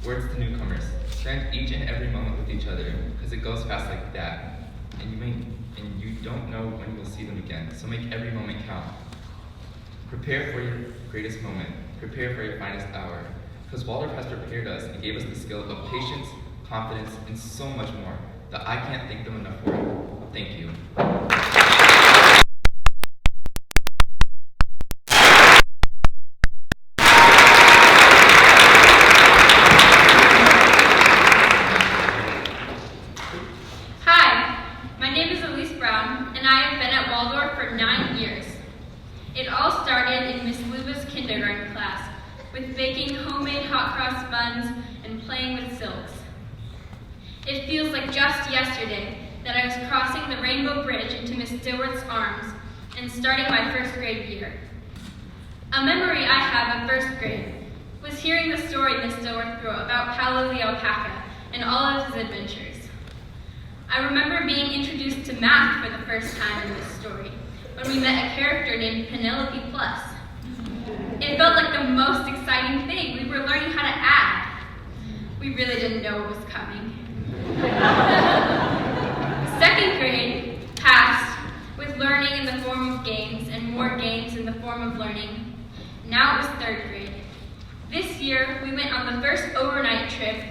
Words to newcomers: spend each and every moment with each other, because it goes fast like that, and you don't know when you will see them again, so make every moment count. Prepare for your greatest moment. Prepare for your finest hour, because Waldorf has prepared us and gave us the skill of patience, confidence, and so much more that I can't thank them enough for. Thank you. Hi, my name is Elise Brown, and I kindergarten class with baking homemade hot cross buns and playing with silks. It feels like just yesterday that I was crossing the Rainbow Bridge into Miss Dilworth's arms and starting my first grade year. A memory I have of first grade was hearing the story Miss Dilworth wrote about Paolo the alpaca and all of his adventures. I remember being introduced to math for the first time in this story when we met a character named Penelope Plus. It felt like the most exciting thing. We were learning how to add. We really didn't know what was coming. Second grade passed with learning in the form of games and more games in the form of learning. Now it was third grade. This year, we went on the first overnight trip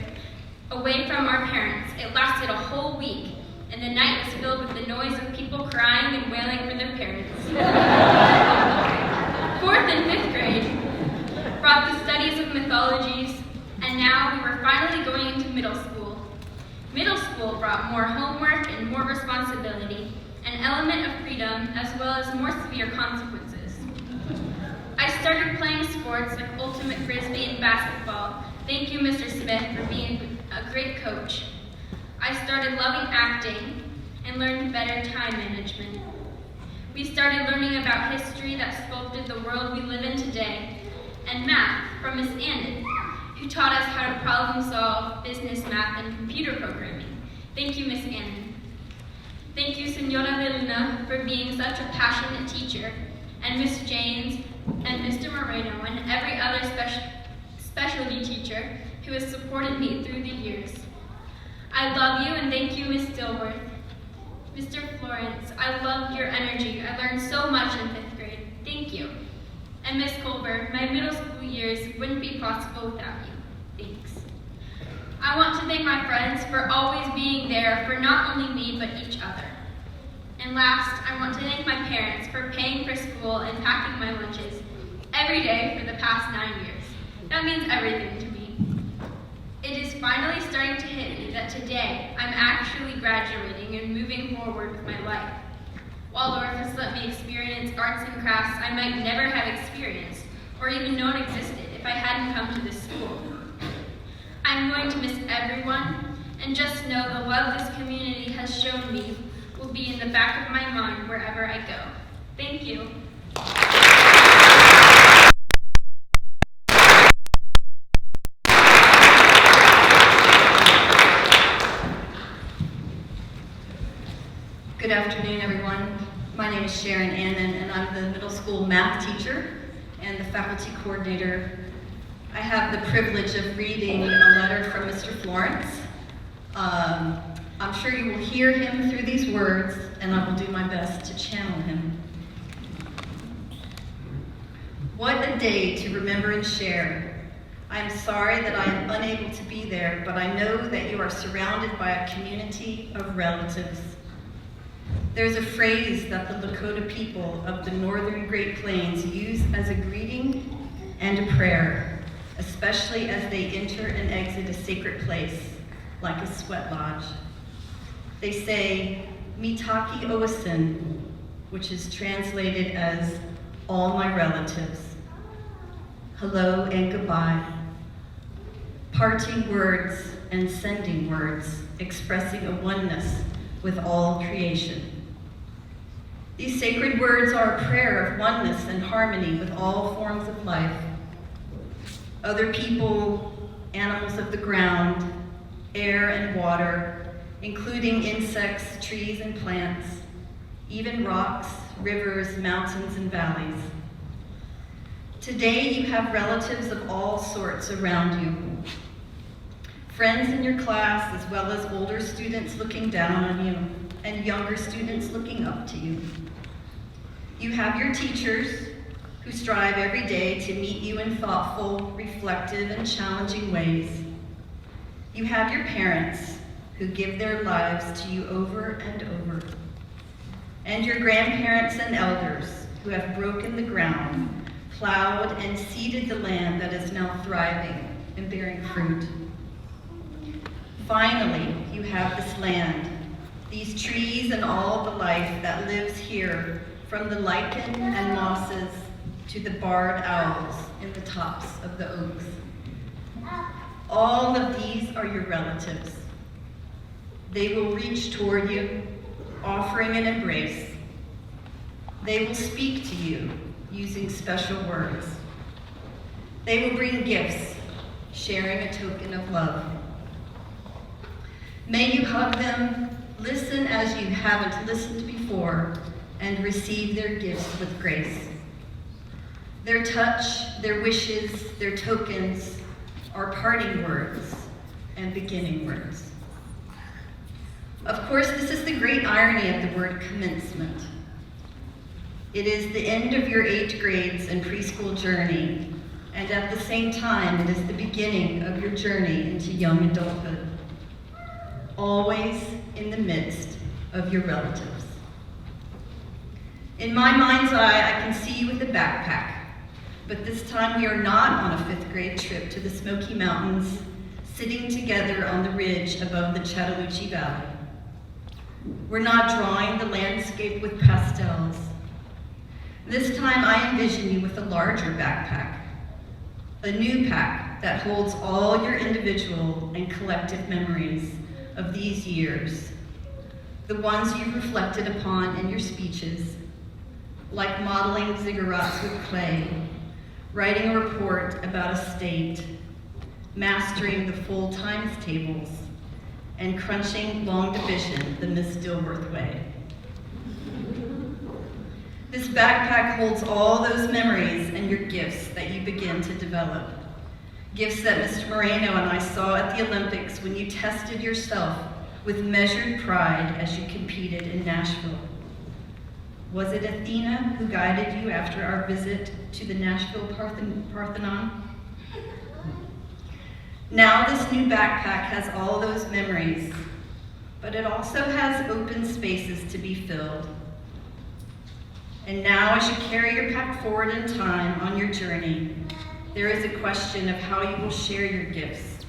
away from our parents. It lasted a whole week, and the night was filled with the noise of people crying and wailing for their parents. Fourth and fifth grade brought the studies of mythologies, and now we were finally going into middle school. Middle school brought more homework and more responsibility, an element of freedom, as well as more severe consequences. I started playing sports like ultimate frisbee and basketball. Thank you, Mr. Smith, for being a great coach. I started loving acting and learned better time management. We started learning about history that sculpted the world we live in today, and math from Miss Annan, who taught us how to problem solve, business math, and computer programming. Thank you, Miss Annan. Thank you, Senora de Luna, for being such a passionate teacher, and Miss James, and Mr. Moreno, and every other specialty teacher who has supported me through the years. I love you, and thank you, Miss Dilworth. Mr. Florence, I loved your energy. I learned so much in fifth grade. Thank you. And Miss Colbert, my middle school years wouldn't be possible without you. Thanks. I want to thank my friends for always being there for not only me, but each other. And last, I want to thank my parents for paying for school and packing my lunches every day for the past 9 years. That means everything to me. It is finally starting to hit me that today I'm actually graduating and moving forward with my life. Waldorf has let me experience arts and crafts I might never have experienced or even known existed if I hadn't come to this school. I'm going to miss everyone, and just know the love this community has shown me will be in the back of my mind wherever I go. Thank you. Good afternoon, everyone. My name is Sharon Annan, and I'm the middle school math teacher and the faculty coordinator. I have the privilege of reading a letter from Mr. Florence. I'm sure you will hear him through these words, and I will do my best to channel him. What a day to remember and share. I am sorry that I am unable to be there, but I know that you are surrounded by a community of relatives. There's a phrase that the Lakota people of the northern Great Plains use as a greeting and a prayer, especially as they enter and exit a sacred place, like a sweat lodge. They say, Mitaki Oasin, which is translated as all my relatives. Hello and goodbye. Parting words and sending words, expressing a oneness with all creation. These sacred words are a prayer of oneness and harmony with all forms of life. Other people, animals of the ground, air and water, including insects, trees and plants, even rocks, rivers, mountains and valleys. Today you have relatives of all sorts around you. Friends in your class, as well as older students looking down on you, and younger students looking up to you. You have your teachers, who strive every day to meet you in thoughtful, reflective, and challenging ways. You have your parents, who give their lives to you over and over. And your grandparents and elders, who have broken the ground, plowed and seeded the land that is now thriving and bearing fruit. Finally, you have this land, these trees and all the life that lives here, from the lichen and mosses to the barred owls in the tops of the oaks. All of these are your relatives. They will reach toward you, offering an embrace. They will speak to you using special words. They will bring gifts, sharing a token of love. May you hug them, listen as you haven't listened before, and receive their gifts with grace. Their touch, their wishes, their tokens are parting words and beginning words. Of course, this is the great irony of the word commencement. It is the end of your 8th grades and preschool journey, and at the same time, it is the beginning of your journey into young adulthood, always in the midst of your relatives. In my mind's eye, I can see you with a backpack, but this time we are not on a 5th grade trip to the Smoky Mountains, sitting together on the ridge above the Chattahoochee Valley. We're not drawing the landscape with pastels. This time I envision you with a larger backpack, a new pack that holds all your individual and collective memories of these years, the ones you've reflected upon in your speeches, like modeling ziggurats with clay, writing a report about a state, mastering the full times tables, and crunching long division the Miss Dilworth way. This backpack holds all those memories and your gifts that you begin to develop. Gifts that Mr. Moreno and I saw at the Olympics when you tested yourself with measured pride as you competed in Nashville. Was it Athena who guided you after our visit to the Nashville Parthenon? Now this new backpack has all those memories, but it also has open spaces to be filled. And now as you carry your pack forward in time on your journey, there is a question of how you will share your gifts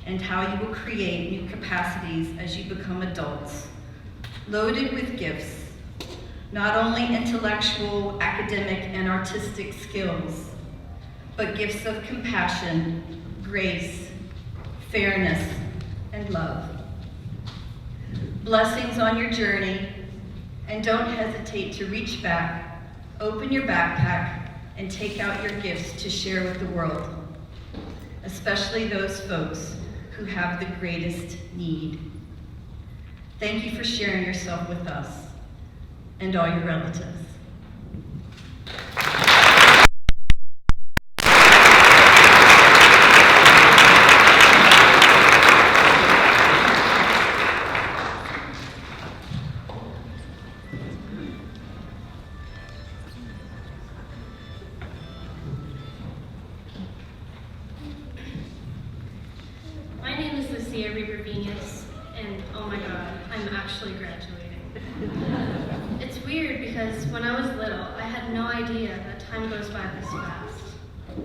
and how you will create new capacities as you become adults, loaded with gifts, not only intellectual, academic, and artistic skills, but gifts of compassion, grace, fairness, and love. Blessings on your journey, and don't hesitate to reach back, open your backpack, and take out your gifts to share with the world, especially those folks who have the greatest need. Thank you for sharing yourself with us and all your relatives. And oh my god, I'm actually graduating. It's weird because when I was little, I had no idea that time goes by this fast.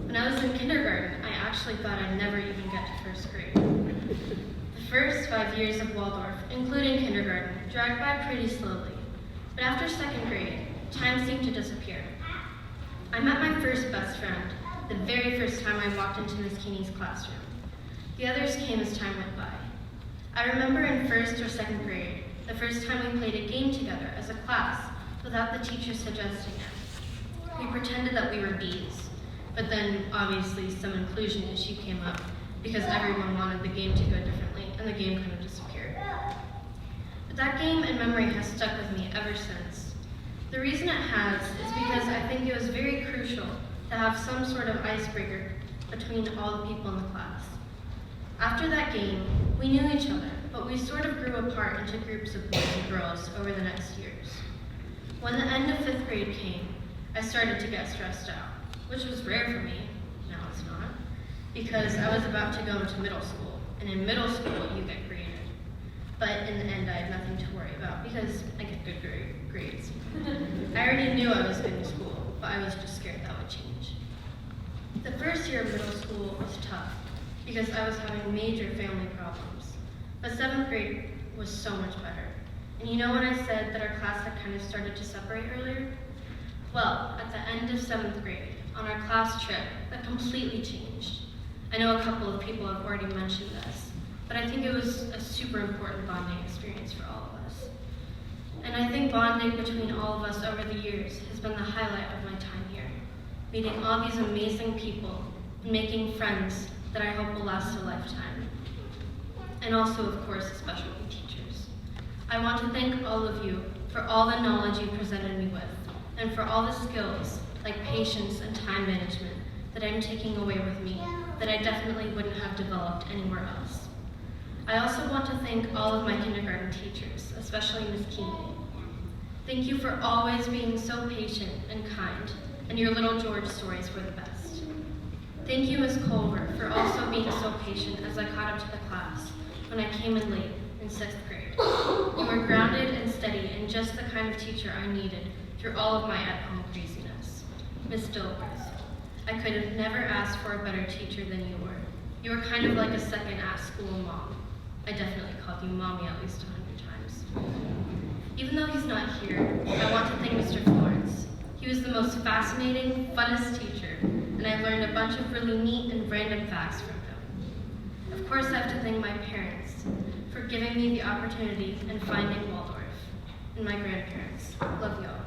When I was in kindergarten, I actually thought I'd never even get to first grade. The first 5 years of Waldorf, including kindergarten, dragged by pretty slowly. But after second grade, time seemed to disappear. I met my first best friend the very first time I walked into Miss Keeney's classroom. The others came as time went by. I remember in first or second grade, the first time we played a game together as a class without the teacher suggesting it. We pretended that we were bees, but then obviously some inclusion issue came up because everyone wanted the game to go differently and the game kind of disappeared. But that game and memory has stuck with me ever since. The reason it has is because I think it was very crucial to have some sort of icebreaker between all the people in the class. After that game, we knew each other, but we sort of grew apart into groups of boys and girls over the next years. When the end of 5th grade came, I started to get stressed out, which was rare for me, now it's not, because I was about to go into middle school, and in middle school you get graded. But in the end I had nothing to worry about because I get good grades. I already knew I was good in school, but I was just scared that would change. The first year of middle school was tough, because I was having major family problems. But 7th grade was so much better. And you know when I said that our class had kind of started to separate earlier? Well, at the end of 7th grade, on our class trip, that completely changed. I know a couple of people have already mentioned this, but I think it was a super important bonding experience for all of us. And I think bonding between all of us over the years has been the highlight of my time here, meeting all these amazing people and making friends that I hope will last a lifetime. And also, of course, especially teachers. I want to thank all of you for all the knowledge you presented me with, and for all the skills, like patience and time management, that I'm taking away with me, that I definitely wouldn't have developed anywhere else. I also want to thank all of my kindergarten teachers, especially Ms. Keeney. Thank you for always being so patient and kind, and your little George stories were the best. Thank you, Ms. Culver, for also being so patient as I caught up to the class when I came in late in 6th grade. You were grounded and steady and just the kind of teacher I needed through all of my at-home craziness. Ms. Dilworth, I could have never asked for a better teacher than you were. You were kind of like a second at-school mom. I definitely called you mommy at least 100 times. Even though he's not here, I want to thank Mr. Florence. He was the most fascinating, funnest teacher, and I learned a bunch of really neat and random facts from him. Of course, I have to thank my parents for giving me the opportunity and finding Waldorf, and my grandparents. Love y'all.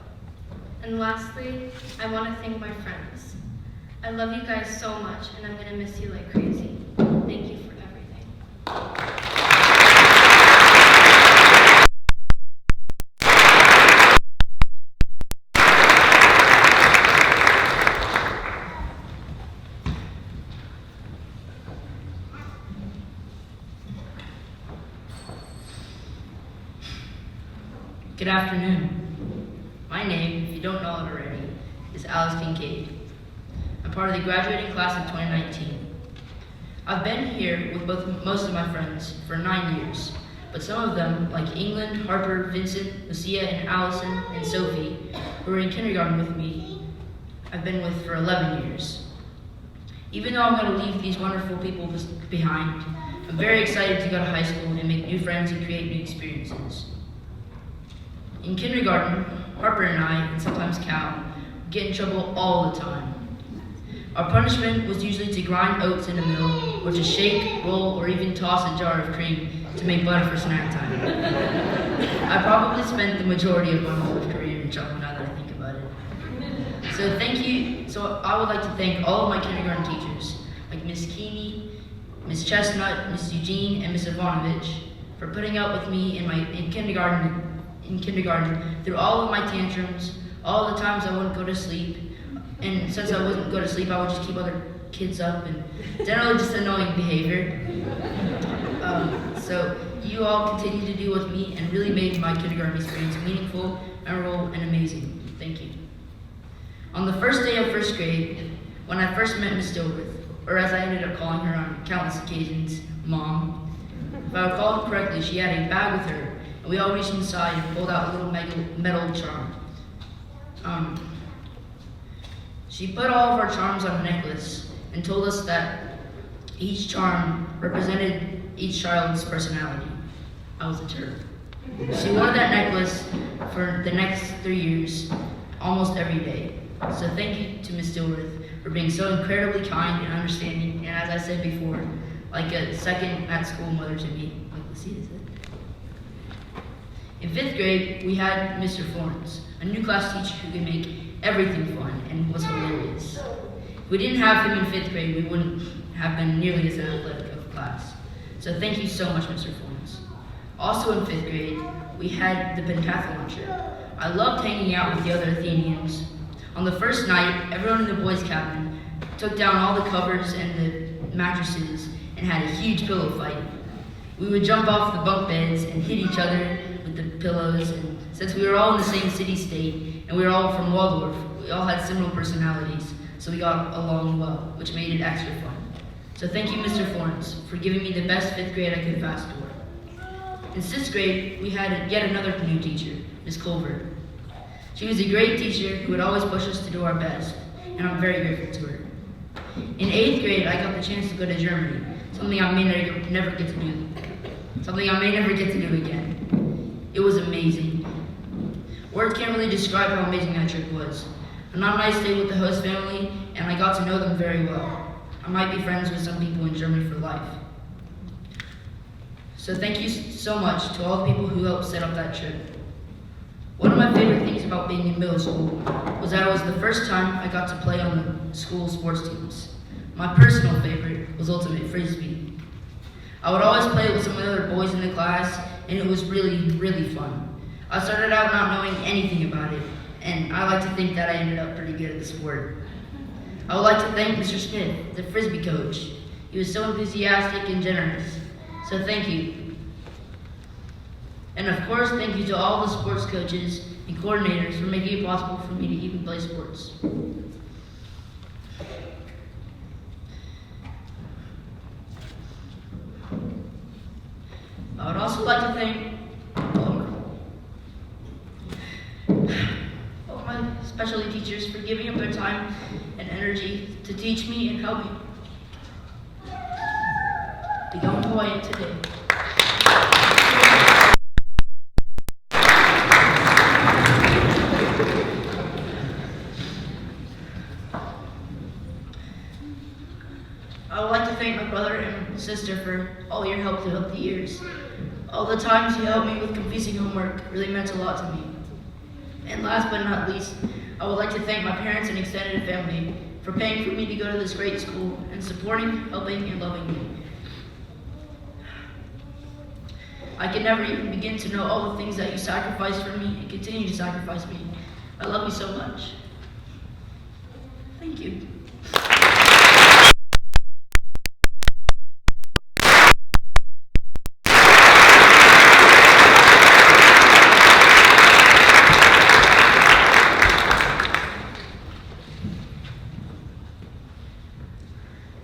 And lastly, I want to thank my friends. I love you guys so much, and I'm going to miss you like crazy. Thank you for everything. Good afternoon. My name, if you don't know it already, is Alice Kincaid. I'm part of the graduating class of 2019. I've been here with most of my friends for 9 years, but some of them, like England, Harper, Vincent, Lucia, and Allison, and Sophie, who were in kindergarten with me, I've been with for 11 years. Even though I'm going to leave these wonderful people behind, I'm very excited to go to high school and make new friends and create new experiences. In kindergarten, Harper and I, and sometimes Cal, get in trouble all the time. Our punishment was usually to grind oats in a mill, or to shake, roll, or even toss a jar of cream to make butter for snack time. I probably spent the majority of my whole career in trouble now that I think about it. So I would like to thank all of my kindergarten teachers, like Miss Keeney, Miss Chestnut, Miss Eugene, and Miss Ivanovich, for putting up with me in kindergarten through all of my tantrums, all the times I wouldn't go to sleep, and since I wouldn't go to sleep, I would just keep other kids up, and generally just annoying behavior. So you all continue to do with me and really made my kindergarten experience meaningful, memorable, and amazing. Thank you. On the first day of 1st grade, when I first met Miss Dilworth, or as I ended up calling her on countless occasions, Mom, if I recall correctly, she had a bag with her, and we all reached inside and pulled out a little metal charm. She put all of our charms on a necklace and told us that each charm represented each child's personality. I was a turtle. She wore that necklace for the next 3 years, almost every day. So thank you to Miss Dilworth for being so incredibly kind and understanding, and as I said before, like a second at-school mother to me, like Lucia said. In 5th grade, we had Mr. Florence, a new class teacher who could make everything fun and was hilarious. If we didn't have him in 5th grade, we wouldn't have been nearly as athletic of a class. So thank you so much, Mr. Florence. Also in 5th grade, we had the pentathlon trip. I loved hanging out with the other Athenians. On the first night, everyone in the boys' cabin took down all the covers and the mattresses and had a huge pillow fight. We would jump off the bunk beds and hit each other with the pillows, and since we were all in the same city-state and we were all from Waldorf, we all had similar personalities, so we got along well, which made it extra fun. So thank you, Mr. Florence, for giving me the best 5th grade I could have asked for. In 6th grade, we had yet another new teacher, Ms. Culver. She was a great teacher who would always push us to do our best, and I'm very grateful to her. In 8th grade, I got the chance to go to Germany, something I may never get to do. Something I may never get to do again. It was amazing. Words can't really describe how amazing that trip was. Went on a nice day with the host family, and I got to know them very well. I might be friends with some people in Germany for life. So thank you so much to all the people who helped set up that trip. One of my favorite things about being in middle school was that it was the first time I got to play on the school sports teams. My personal favorite was ultimate frisbee. I would always play with some of the other boys in the class, and it was really, really fun. I started out not knowing anything about it, and I like to think that I ended up pretty good at the sport. I would like to thank Mr. Smith, the frisbee coach. He was so enthusiastic and generous, so thank you. And of course, thank you to all the sports coaches and coordinators for making it possible for me to even play sports. I would also like to thank all my specialty teachers for giving up their time and energy to teach me and help me become who I am today. I would like to thank my brother and sister for all your help throughout the years. All the times you helped me with confusing homework really meant a lot to me. And last but not least, I would like to thank my parents and extended family for paying for me to go to this great school and supporting, helping, and loving me. I can never even begin to know all the things that you sacrificed for me and continue to sacrifice me. I love you so much. Thank you.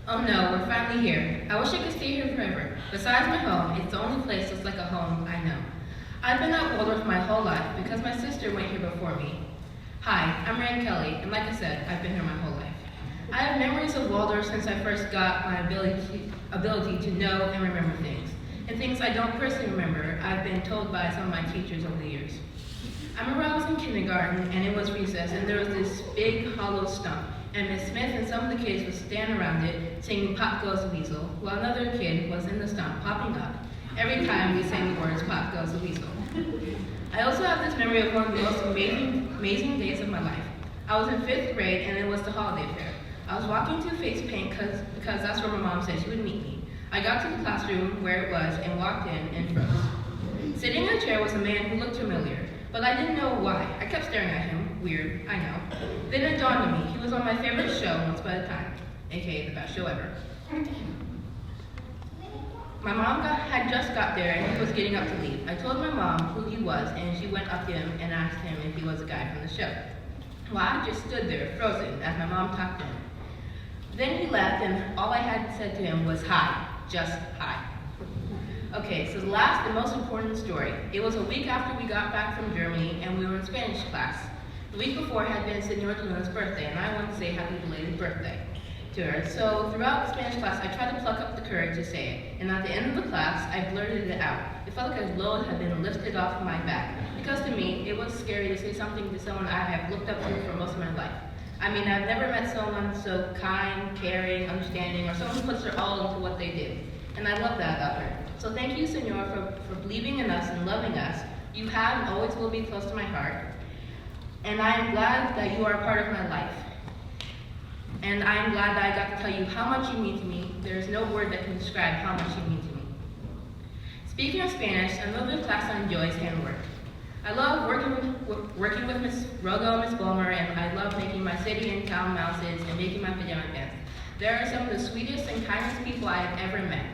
Oh no, we're finally here. I wish I could stay here forever. Besides my home, it's the only place that's like a home I know. I've been at Waldorf my whole life because my sister went here before me. Hi, I'm Rand Kelly, and like I said, I've been here my whole life. I have memories of Waldorf since I first got my ability to know and remember things. And things I don't personally remember, I've been told by some of my teachers over the years. I remember I was in kindergarten, and it was recess, and there was this big hollow stump. And Miss Smith and some of the kids would stand around it singing Pop Goes the Weasel, while another kid was in the stump popping up every time we sang the words Pop Goes the Weasel. I also have this memory of one of the most amazing days of my life. I was in 5th grade and it was the holiday fair. I was walking to face paint because that's where my mom said she would meet me. I got to the classroom where it was and walked in and froze. Sitting in a chair was a man who looked familiar, but I didn't know why. I kept staring at him. Weird, I know. Then it dawned on me, he was on my favorite show, Once Upon a Time, aka the best show ever. My mom had just got there and he was getting up to leave. I told my mom who he was and she went up to him and asked him if he was a guy from the show. Well, I just stood there, frozen, as my mom talked to him. Then he left and all I had said to him was hi, just hi. Okay, so the most important story. It was a week after we got back from Germany and we were in Spanish class. The week before had been Senora Luna's birthday and I wanted to say happy belated birthday to her. So throughout the Spanish class, I tried to pluck up the courage to say it. And at the end of the class, I blurted it out. It felt like a load had been lifted off my back. Because to me, it was scary to say something to someone I have looked up to for most of my life. I mean, I've never met someone so kind, caring, understanding, or someone who puts their all into what they do. And I love that about her. So thank you, Senor, for believing in us and loving us. You have and always will be close to my heart. And I am glad that you are a part of my life. And I am glad that I got to tell you how much you mean to me. There is no word that can describe how much you mean to me. Speaking of Spanish, another class I enjoy is handwork. I love working with Miss Rogo and Miss Bulmer, and I love making my city and town mouses and making my pajama pants. They are some of the sweetest and kindest people I have ever met.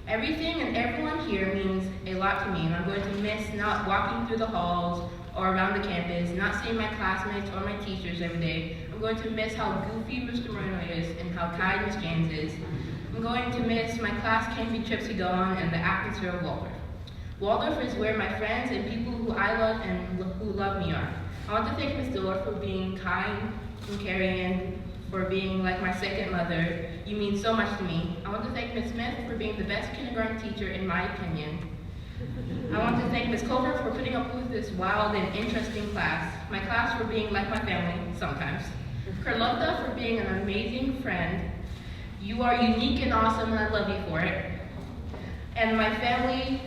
Everything and everyone here means a lot to me, and I'm going to miss not walking through the halls or around the campus, not seeing my classmates or my teachers every day. I'm going to miss how goofy Mr. Moreno is and how kind Miss James is. I'm going to miss my class camping trips we go on and the atmosphere of Waldorf. Waldorf is where my friends and people who I love and who love me are. I want to thank Ms. Dillard for being kind and caring and for being like my second mother. You mean so much to me. I want to thank Ms. Smith for being the best kindergarten teacher in my opinion. I want to thank Ms. Culver for putting up with this wild and interesting class, my class for being like my family, sometimes, Carlotta for being an amazing friend. You are unique and awesome, and I love you for it. And my family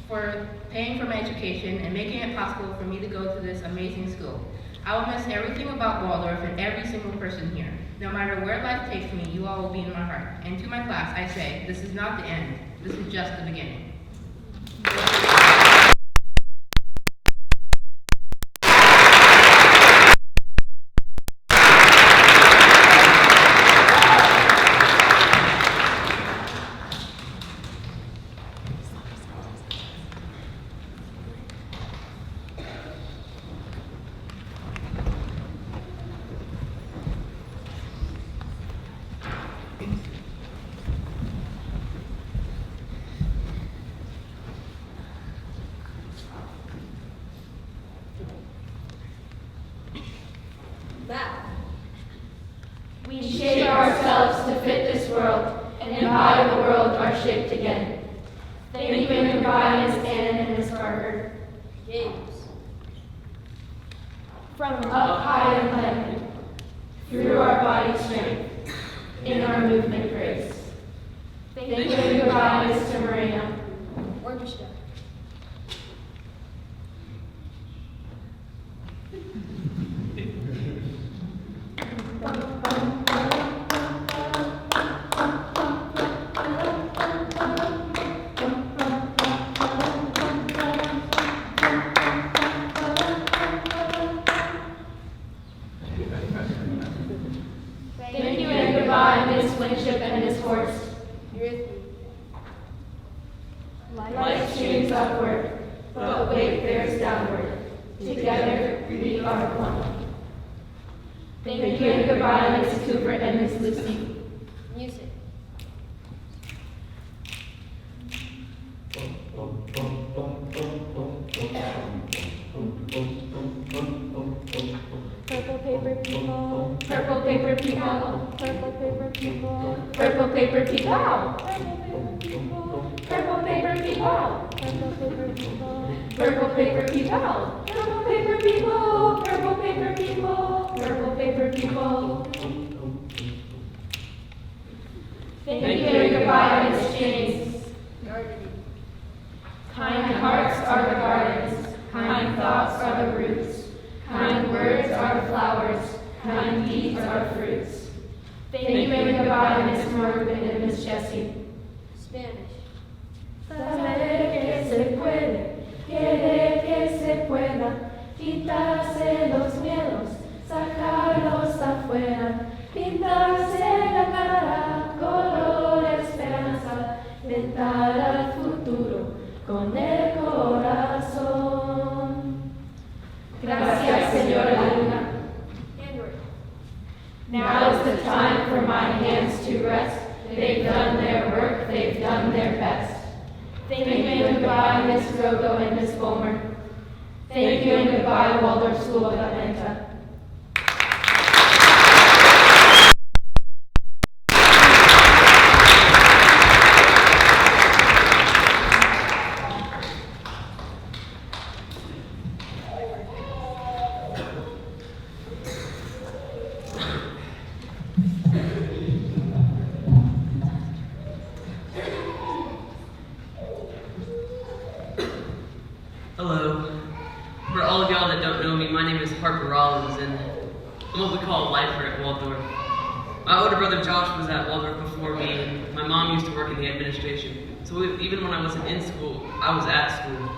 for paying for my education and making it possible for me to go to this amazing school. I will miss everything about Waldorf and every single person here. No matter where life takes me, you all will be in my heart. And to my class, I say, this is not the end. This is just the beginning. We shape ourselves to fit this world, and by the world are shaped again. Thank you and goodbye, Miss Annan and Miss Parker. James. From up high in heaven, through our body strength, in our movement grace. Thank you and goodbye, Mr. Moreno. Orchestra. Thank you and goodbye, Miss Winship and Miss Horst. Light streams upward, but weight bears downward. Together we are one. Thank you and goodbye, Miss Cooper and Miss Lucy. Music. Purple paper people, purple paper people, purple paper people, purple paper people, purple paper people, purple paper people, purple paper people, purple paper people, purple paper people, purple paper people. Thank you and goodbye, Miss James. Gardening. Kind hearts are the gardens, kind thoughts are the roots. Kind words are flowers, kind deeds are fruits. Thank you and goodbye, Miss Morgan and Miss Jessie. Spanish. Saber que se puede, querer que se pueda, quitarse los miedos, sacarlos afuera, pintarse la cara, color esperanza, pintar al futuro con el corazón. Gracias, Señora Luna. Handwork. Now is the time for my hands to rest. They've done their work, they've done their best. Thank you and goodbye, Miss Drogo and Miss Fulmer. Thank you and goodbye, Waldorf School of Atlanta. Hello. For all of y'all that don't know me, my name is Harper Rollins, and I'm what we call a lifer at Waldorf. My older brother Josh was at Waldorf before me, and my mom used to work in the administration. So even when I wasn't in school, I was at school.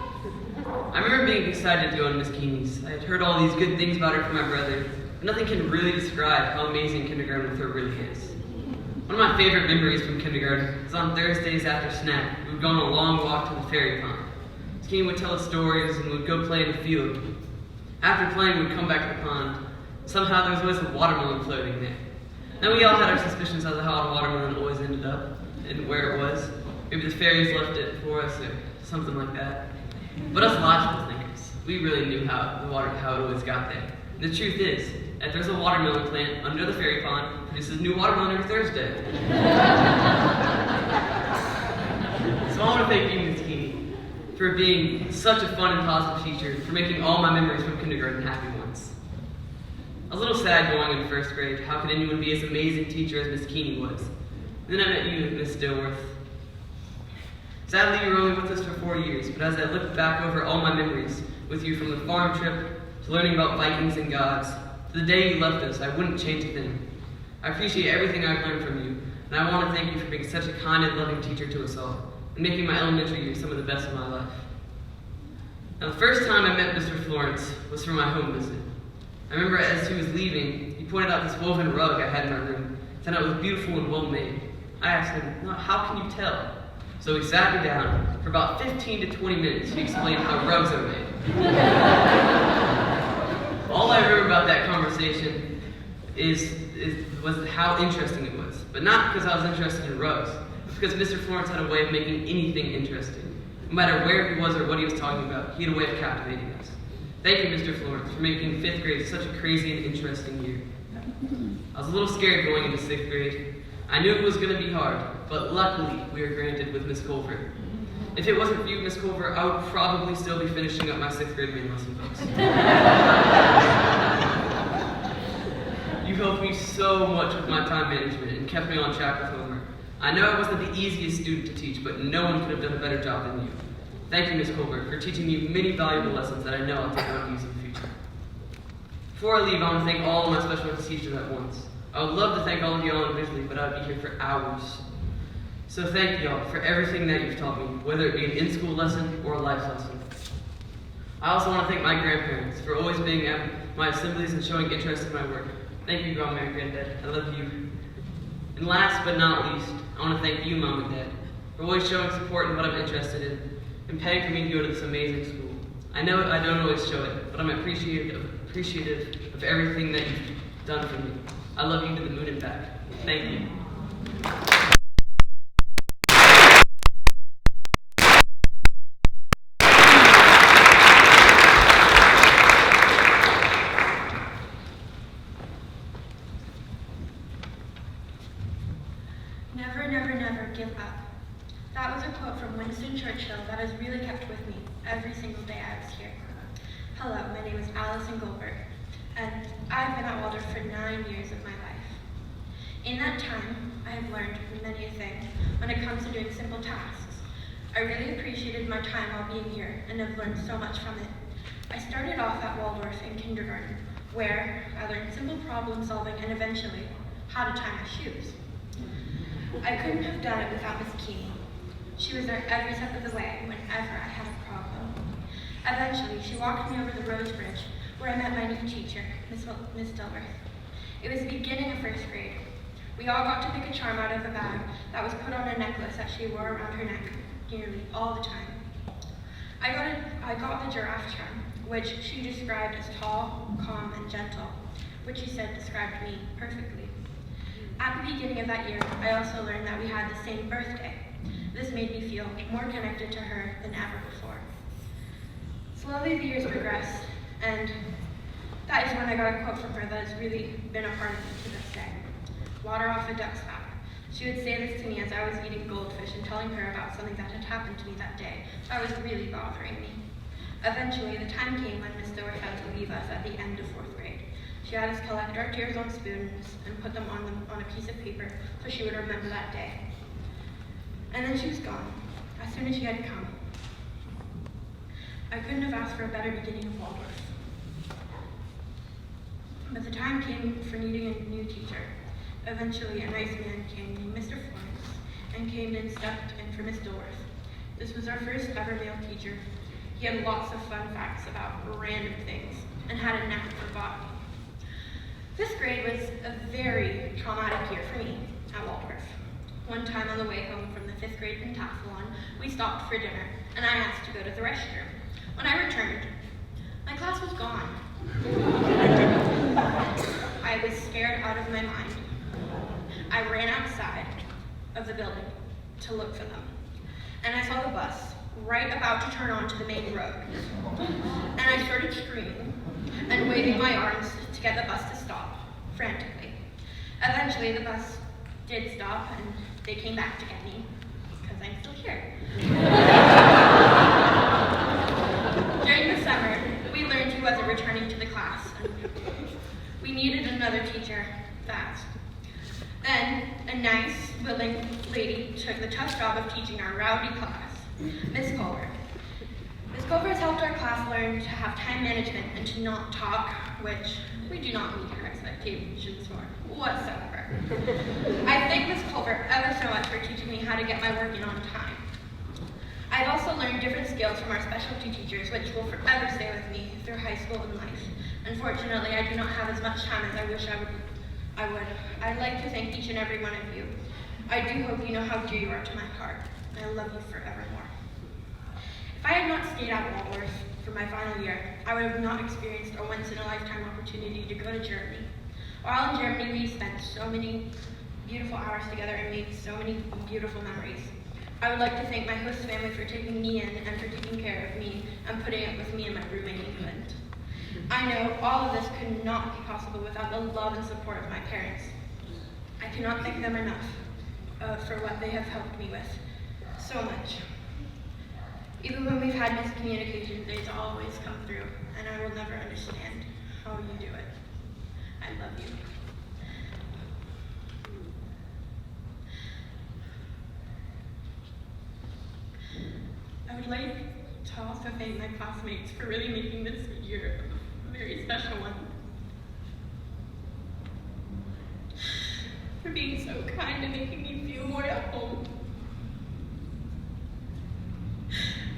I remember being excited to go to Miss Keeney's. I had heard all these good things about her from my brother, but nothing can really describe how amazing kindergarten with her really is. One of my favorite memories from kindergarten was on Thursdays after snack. We would go on a long walk to the ferry pond. Miss Keeney would tell us stories and we'd go play in the field. After playing, we'd come back to the pond. Somehow there was always a watermelon floating there. Now we all had our suspicions as to how a watermelon always ended up and where it was. Maybe the fairies left it for us or something like that. But us logical thinkers, we really knew how it always got there. And the truth is, that there's a watermelon plant under the ferry pond, produces new watermelon every Thursday. So I want to thank you, Ms. Keeney, for for being such a fun and positive teacher, for making all my memories from kindergarten happy ones. I was a little sad going into first grade. How could anyone be as amazing teacher as Miss Keeney was? And then I met you, Miss Dilworth. Sadly, you were only with us for 4 years, but as I look back over all my memories with you, from the farm trip to learning about Vikings and gods, to the day you left us, I wouldn't change a thing. I appreciate everything I've learned from you, and I want to thank you for being such a kind and loving teacher to us all, and making my elementary years some of the best of my life. Now, the first time I met Mr. Florence was for my home visit. I remember as he was leaving, he pointed out this woven rug I had in my room, said it was beautiful and well made. I asked him, how can you tell? So he sat me down. For about 15 to 20 minutes, he explained how rugs are made. All I remember about that conversation was how interesting it was. But not because I was interested in rugs, but because Mr. Florence had a way of making anything interesting. No matter where he was or what he was talking about, he had a way of captivating us. Thank you, Mr. Florence, for making 5th grade such a crazy and interesting year. I was a little scared going into 6th grade. I knew it was going to be hard, but luckily we were granted with Miss Culver. If it wasn't for you, Miss Culver, I would probably still be finishing up my 6th grade main lesson books. You helped me so much with my time management and kept me on track with homework. I know I wasn't the easiest student to teach, but no one could have done a better job than you. Thank you, Miss Colbert, for teaching me many valuable lessons that I know I'll take on to use in the future. Before I leave, I want to thank all of my special ed teachers at once. I would love to thank all of y'all individually, but I would be here for hours. So thank y'all for everything that you've taught me, whether it be an in-school lesson or a life lesson. I also want to thank my grandparents for always being at my assemblies and showing interest in my work. Thank you, Grandma and Granddad. I love you. And last but not least, I want to thank you, Mom and Dad, for always showing support in what I'm interested in and paying for me to go to this amazing school. I know I don't always show it, but I'm appreciative of everything that you've done for me. I love you to the moon and back. Thank you. Never, never, never give up. That was a quote from Winston Churchill that has really kept with me every single day I was here. Hello, my name is Allison Goldberg, and I've been at Waldorf for 9 years of my life. In that time, I have learned many a thing when it comes to doing simple tasks. I really appreciated my time while being here and have learned so much from it. I started off at Waldorf in kindergarten, where I learned simple problem solving and eventually how to tie my shoes. I couldn't have done it without Miss Keeney. She was there every step of the way whenever I had a problem. Eventually, she walked me over the Rose Bridge, where I met my new teacher, Miss Dilworth. It was the beginning of first grade. We all got to pick a charm out of a bag that was put on a necklace that she wore around her neck nearly all the time. I got the giraffe charm, which she described as tall, calm, and gentle, which she said described me perfectly. At the beginning of that year, I also learned that we had the same birthday. This made me feel more connected to her than ever before. Slowly the years progressed, and that is when I got a quote from her that has really been a part of me to this day. Water off a duck's back. She would say this to me as I was eating goldfish and telling her about something that had happened to me that day that was really bothering me. Eventually, the time came when Miss Dilworth had to leave us at the end of 4th grade. She had us collect our tears on spoons and put them on a piece of paper so she would remember that day. And then she was gone, as soon as she had come. I couldn't have asked for a better beginning of Waldorf. But the time came for needing a new teacher. Eventually, a nice man came named Mr. Florence and came and stepped in for Miss Dilworth. This was our first ever male teacher. He had lots of fun facts about random things and had a knack for botany. 5th grade was a very traumatic year for me at Waldorf. One time on the way home from the 5th grade pentathlon, we stopped for dinner, and I asked to go to the restroom. When I returned, my class was gone. I was scared out of my mind. I ran outside of the building to look for them, and I saw the bus right about to turn onto the main road. And I started screaming and waving my arms to get the bus to stop, frantically. Eventually, the bus did stop, and they came back to get me, because I'm still here. We needed another teacher fast. Then, a nice, willing lady took the tough job of teaching our rowdy class, Miss Culver. Miss Culver has helped our class learn to have time management and to not talk, which we do not meet her expectations for whatsoever. I thank Miss Culver ever so much for teaching me how to get my work in on time. I've also learned different skills from our specialty teachers, which will forever stay with me through high school and life. Unfortunately, I do not have as much time as I wish I would. I'd like to thank each and every one of you. I do hope you know how dear you are to my heart. I love you forevermore. If I had not stayed at Waldorf for my final year, I would have not experienced a once-in-a-lifetime opportunity to go to Germany. While in Germany, we spent so many beautiful hours together and made so many beautiful memories. I would like to thank my host family for taking me in and for taking care of me and putting up with me and my roommate England. I know all of this could not be possible without the love and support of my parents. I cannot thank them enough for what they have helped me with so much. Even when we've had miscommunications, they always come through, and I will never understand how you do it. I love you. I would like to also thank my classmates for really making this year a very special one. For being so kind and making me feel more at home.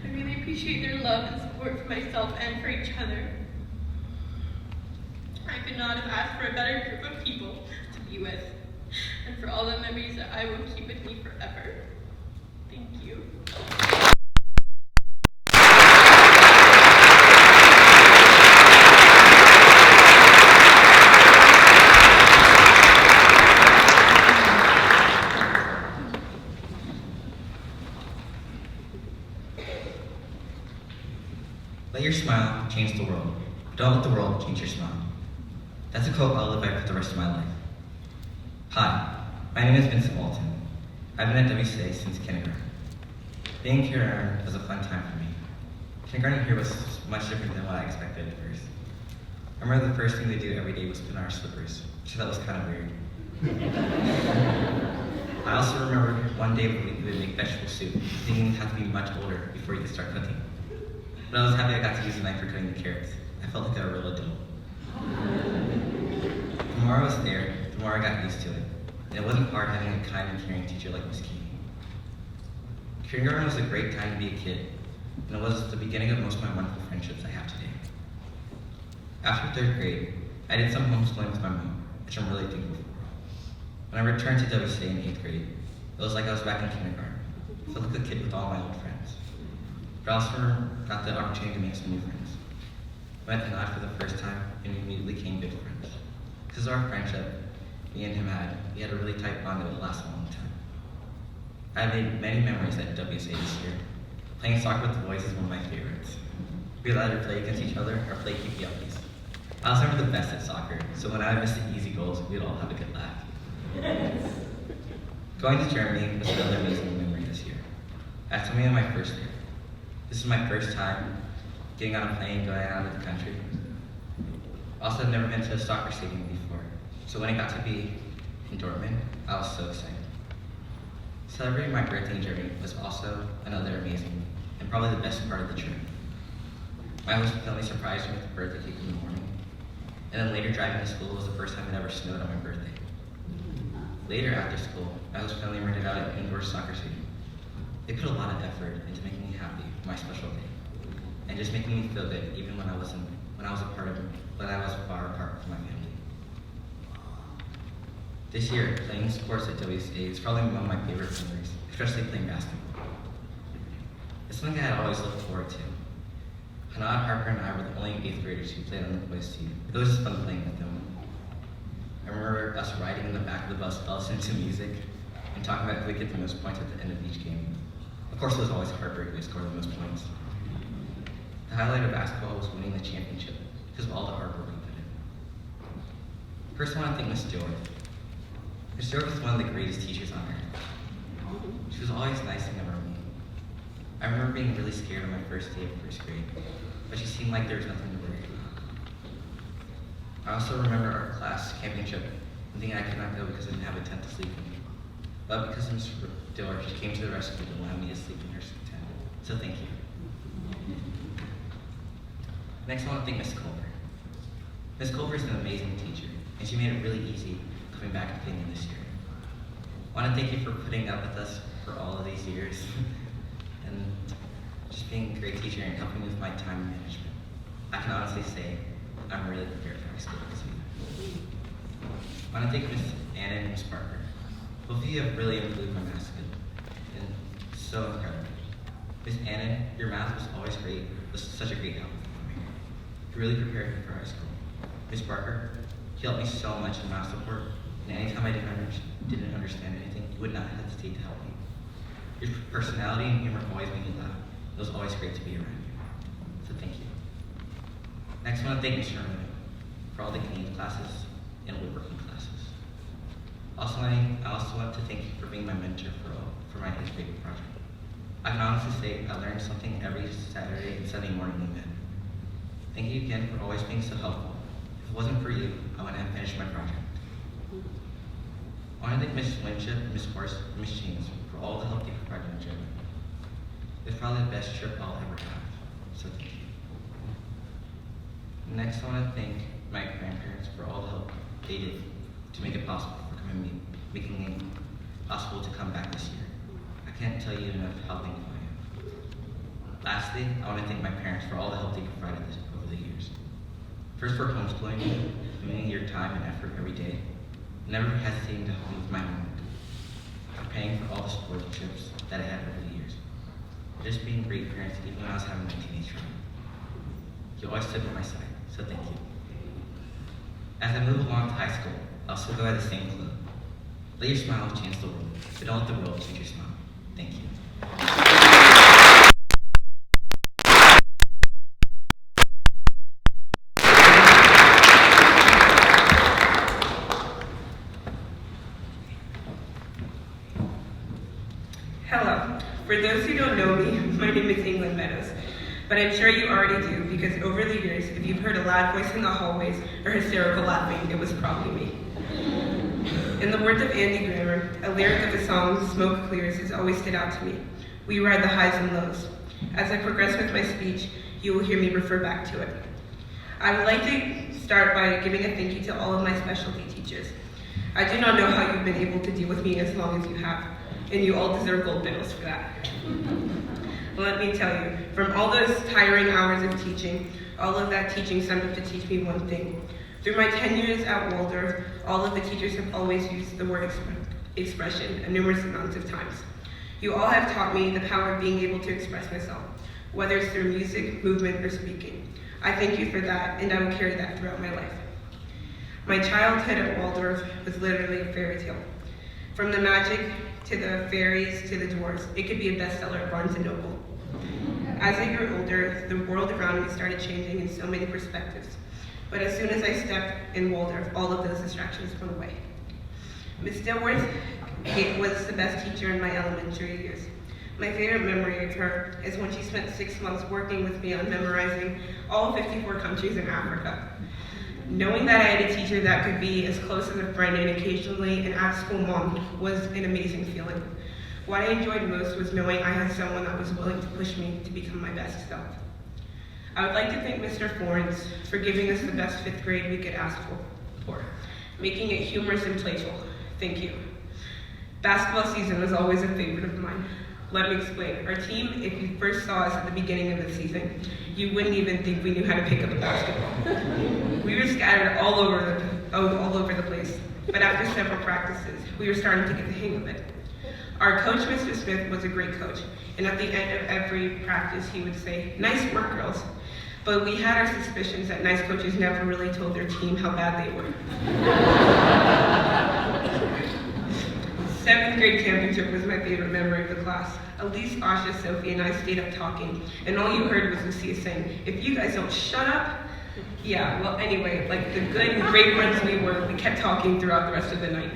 I really appreciate their love and support for myself and for each other. I could not have asked for a better group of people to be with, and for all the memories that I will keep with me forever. Thank you. Let your smile change the world. Don't let the world change your smile. That's a quote I'll live by for the rest of my life. Hi, my name is Vincent Walton. I've been at WSA since kindergarten. Being in kindergarten was a fun time for me. Kindergarten here was much different than what I expected at first. I remember the first thing they do every day was put on our slippers, which I thought was kind of weird. I also remember one day we would make vegetable soup, thinking you'd have to be much older before you could start cooking. But I was happy I got to use a knife for cutting the carrots. I felt like a real adult. The more I was there, the more I got used to it. And it wasn't hard having a kind and caring teacher like Miss Key. Kindergarten was a great time to be a kid, and it was the beginning of most of my wonderful friendships I have today. After 3rd grade, I did some homeschooling with my mom, which I'm really thankful for. When I returned to WSA in 8th grade, it was like I was back in kindergarten. I felt like a kid with all my old friends. But I also got the opportunity to make some new friends. I met Anad for the first time and we immediately became good friends. Because of our friendship me and him had, we had a really tight bond that would last a long time. I have made many memories at WSA this year. Playing soccer with the boys is one of my favorites. We would either play against each other or play keepy-uppies. I was never the best at soccer, so when I missed the easy goals, we'd all have a good laugh. Going to Germany was another amazing memory this year. I told me on my first year. This is my first time getting on a plane, going out of the country. Also, I've never been to a soccer stadium before, so when it got to be in Dortmund, I was so excited. Celebrating my birthday in Germany was also another amazing and probably the best part of the trip. My host family surprised me with a birthday cake in the morning, and then later driving to school was the first time it ever snowed on my birthday. Later after school, my host family rented out an indoor soccer stadium. They put a lot of effort into making me happy for my special day, and just making me feel good even when I was far apart from my family. This year, playing sports at WSA is probably one of my favorite memories, especially playing basketball. It's something I had always looked forward to. Hanad, Harper, and I were the only 8th graders who played on the boys' team. It was just fun playing with them. I remember us riding in the back of the bus, listening to music, and talking about who would get the most points at the end of each game. Of course, it was always Harper who scored the most points. The highlight of basketball was winning the championship because of all the hard work we put in. First, I want to thank Miss Stewart. Miss Stewart was one of the greatest teachers on earth. She was always nice and never mean. I remember being really scared on my first day of 1st grade, but she seemed like there was nothing to worry about. I also remember our class camping trip and thinking I could not go because I didn't have a tent to sleep in. But because of Ms. Diller, she came to the rescue and allowed me to sleep in her tent. So thank you. Next, I want to thank Ms. Culver. Ms. Culver is an amazing teacher, and she made it really easy coming back and playing this year. I want to thank you for putting up with us for all of these years, and just being a great teacher and helping me with my time management. I can honestly say I'm really prepared for high school this year. I want to thank Ms. Anna and Ms. Parker. Both of you have really improved my math skill, and so incredible. Ms. Anna, your math was always great. It was such a great help for me. You really prepared me for high school. Ms. Parker, you helped me so much in math support, and anytime I didn't understand anything, you would not hesitate to help me. Your personality and humor always made me laugh. It was always great to be around you. So thank you. Next, I want to thank Ms. Sherman for all the Canadian classes and woodworking classes. I also want to thank you for being my mentor for my 8th grade project. I can honestly say I learned something every Saturday and Sunday morning in bed. Thank you again for always being so helpful. If it wasn't for you, I wouldn't have finished my project. I want to thank Ms. Winship, Ms. Horst, and Ms. James for all the help they provided my trip. It's probably the best trip I'll ever have, so thank you. Next, I want to thank my grandparents for all the help they did to make it possible making it possible to come back this year. I can't tell you enough how thankful I am. Lastly, I want to thank my parents for all the help they provided over the years. First for homeschooling me, giving your time and effort every day, never hesitating to help me with my homework, for paying for all the sports trips that I had over the years, just being great parents even when I was having my teenage trouble. You always stood by my side, so thank you. As I move along to high school, I'll still go at the same club. Let your smile change the world, but don't let the world change your smile. Thank you. Hello. For those who don't know me, my name is England Meadows. But I'm sure you already do, because over the years, if you've heard a loud voice in the hallways or hysterical laughing, it was probably me. In the words of Andy Grammer, a lyric of the song Smoke Clears has always stood out to me. We ride the highs and lows. As I progress with my speech, you will hear me refer back to it. I would like to start by giving a thank you to all of my specialty teachers. I do not know how you've been able to deal with me as long as you have, and you all deserve gold medals for that. Let me tell you, from all those tiring hours of teaching, all of that teaching summed up to teach me one thing. Through my 10 years at Waldorf, all of the teachers have always used the word expression numerous amounts of times. You all have taught me the power of being able to express myself, whether it's through music, movement, or speaking. I thank you for that, and I will carry that throughout my life. My childhood at Waldorf was literally a fairy tale. From the magic to the fairies to the dwarves, it could be a bestseller at Barnes & Noble. As I grew older, the world around me started changing in so many perspectives. But as soon as I stepped in Waldorf, all of those distractions went away. Ms. Dilworth was the best teacher in my elementary years. My favorite memory of her is when she spent 6 months working with me on memorizing all 54 countries in Africa. Knowing that I had a teacher that could be as close as a friend and occasionally an after-school mom was an amazing feeling. What I enjoyed most was knowing I had someone that was willing to push me to become my best self. I would like to thank Mr. Florence for giving us the best 5th grade we could ask for, making it humorous and playful. Thank you. Basketball season was always a favorite of mine. Let me explain. Our team, if you first saw us at the beginning of the season, you wouldn't even think we knew how to pick up a basketball. We were scattered all over the place, but after several practices, we were starting to get the hang of it. Our coach, Mr. Smith, was a great coach, and at the end of every practice, he would say, "Nice work, girls." But we had our suspicions that nice coaches never really told their team how bad they were. 7th grade camping trip was my favorite memory of the class. Elise, Asha, Sophie, and I stayed up talking, and all you heard was Lucia saying, "If you guys don't shut up." Yeah, well, anyway, like the good and great friends we were, we kept talking throughout the rest of the night.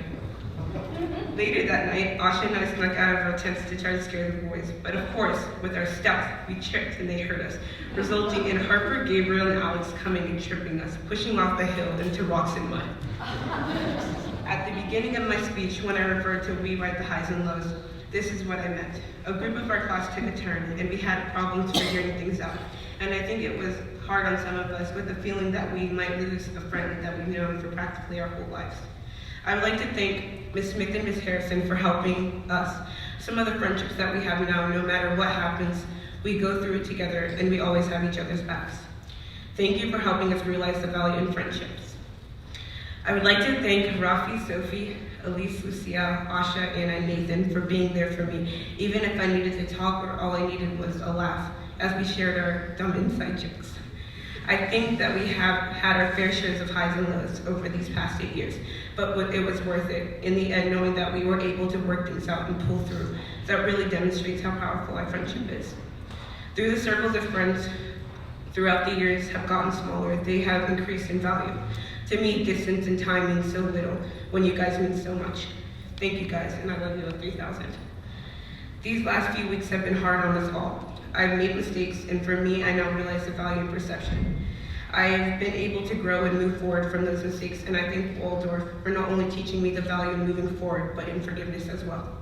Later that night, Asha and I snuck out of our tents to try to scare the boys. But of course, with our stealth, we tripped and they hurt us, resulting in Harper, Gabriel, and Alex coming and tripping us, pushing off the hill into rocks and mud. At the beginning of my speech, when I referred to we write the highs and lows, this is what I meant. A group of our class took a turn, and we had problems figuring things out. And I think it was hard on some of us with the feeling that we might lose a friend that we've known for practically our whole lives. I would like to thank Ms. Smith and Ms. Harrison for helping us. Some of the friendships that we have now, no matter what happens, we go through it together and we always have each other's backs. Thank you for helping us realize the value in friendships. I would like to thank Rafi, Sophie, Elise, Lucia, Asha, Anna, and Nathan for being there for me, even if I needed to talk or all I needed was a laugh, as we shared our dumb inside jokes. I think that we have had our fair shares of highs and lows over these past 8 years, but it was worth it. In the end, knowing that we were able to work things out and pull through, that really demonstrates how powerful our friendship is. Through the circles of friends throughout the years have gotten smaller, they have increased in value. To me, distance and time mean so little when you guys mean so much. Thank you guys, and I love you at 3,000. These last few weeks have been hard on us all. I've made mistakes, and for me, I now realize the value of perception. I have been able to grow and move forward from those mistakes, and I thank Waldorf for not only teaching me the value in moving forward, but in forgiveness as well.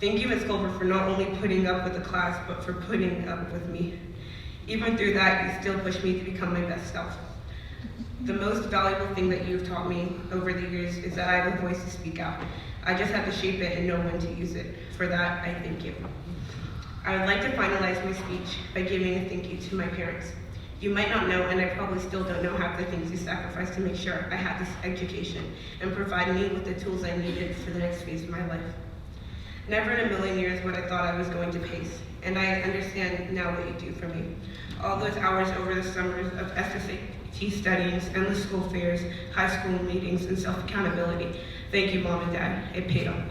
Thank you, Ms. Culver, for not only putting up with the class, but for putting up with me. Even through that, you still push me to become my best self. The most valuable thing that you've taught me over the years is that I have a voice to speak out. I just have to shape it and know when to use it. For that, I thank you. I would like to finalize my speech by giving a thank you to my parents. You might not know, and I probably still don't know half the things you sacrificed to make sure I had this education and provide me with the tools I needed for the next phase of my life. Never in a million years would I thought I was going to PACE, and I understand now what you do for me. All those hours over the summers of SSAT studies, endless school fairs, high school meetings, and self-accountability. Thank you, Mom and Dad. It paid off.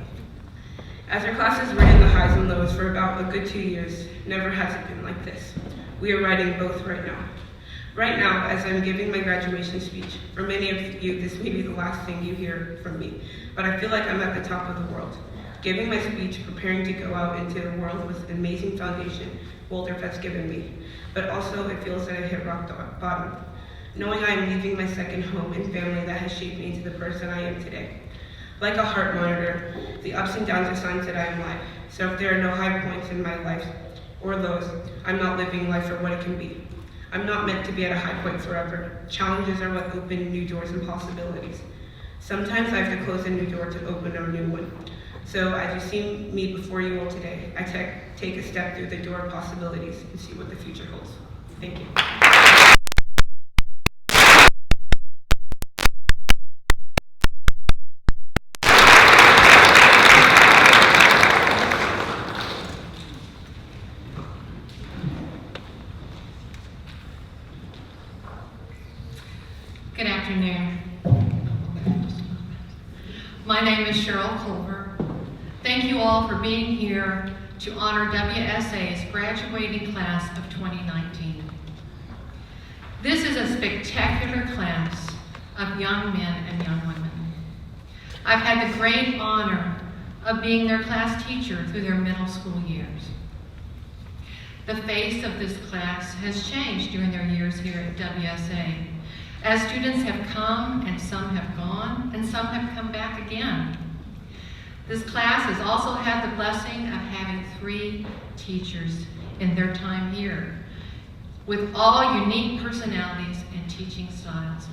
As our classes were in the highs and lows for about a good 2 years, never has it been like this. We are writing both right now. Right now, as I'm giving my graduation speech, for many of you, this may be the last thing you hear from me, but I feel like I'm at the top of the world. Giving my speech, preparing to go out into the world with an amazing foundation Waldorf has given me, but also it feels that I've hit rock bottom. Knowing I am leaving my second home and family that has shaped me into the person I am today. Like a heart monitor, the ups and downs are signs that I am alive. So if there are no high points in my life or lows, I'm not living life for what it can be. I'm not meant to be at a high point forever. Challenges are what open new doors and possibilities. Sometimes I have to close a new door to open a new one. So as you see me before you all today, I take a step through the door of possibilities and see what the future holds. Thank you. Good afternoon. My name is Cheryl Culver. Thank you all for being here to honor WSA's graduating class of 2019. This is a spectacular class of young men and young women. I've had the great honor of being their class teacher through their middle school years. The face of this class has changed during their years here at WSA, as students have come and some have gone and some have come back again. This class has also had the blessing of having 3 teachers in their time here, with all unique personalities and teaching styles.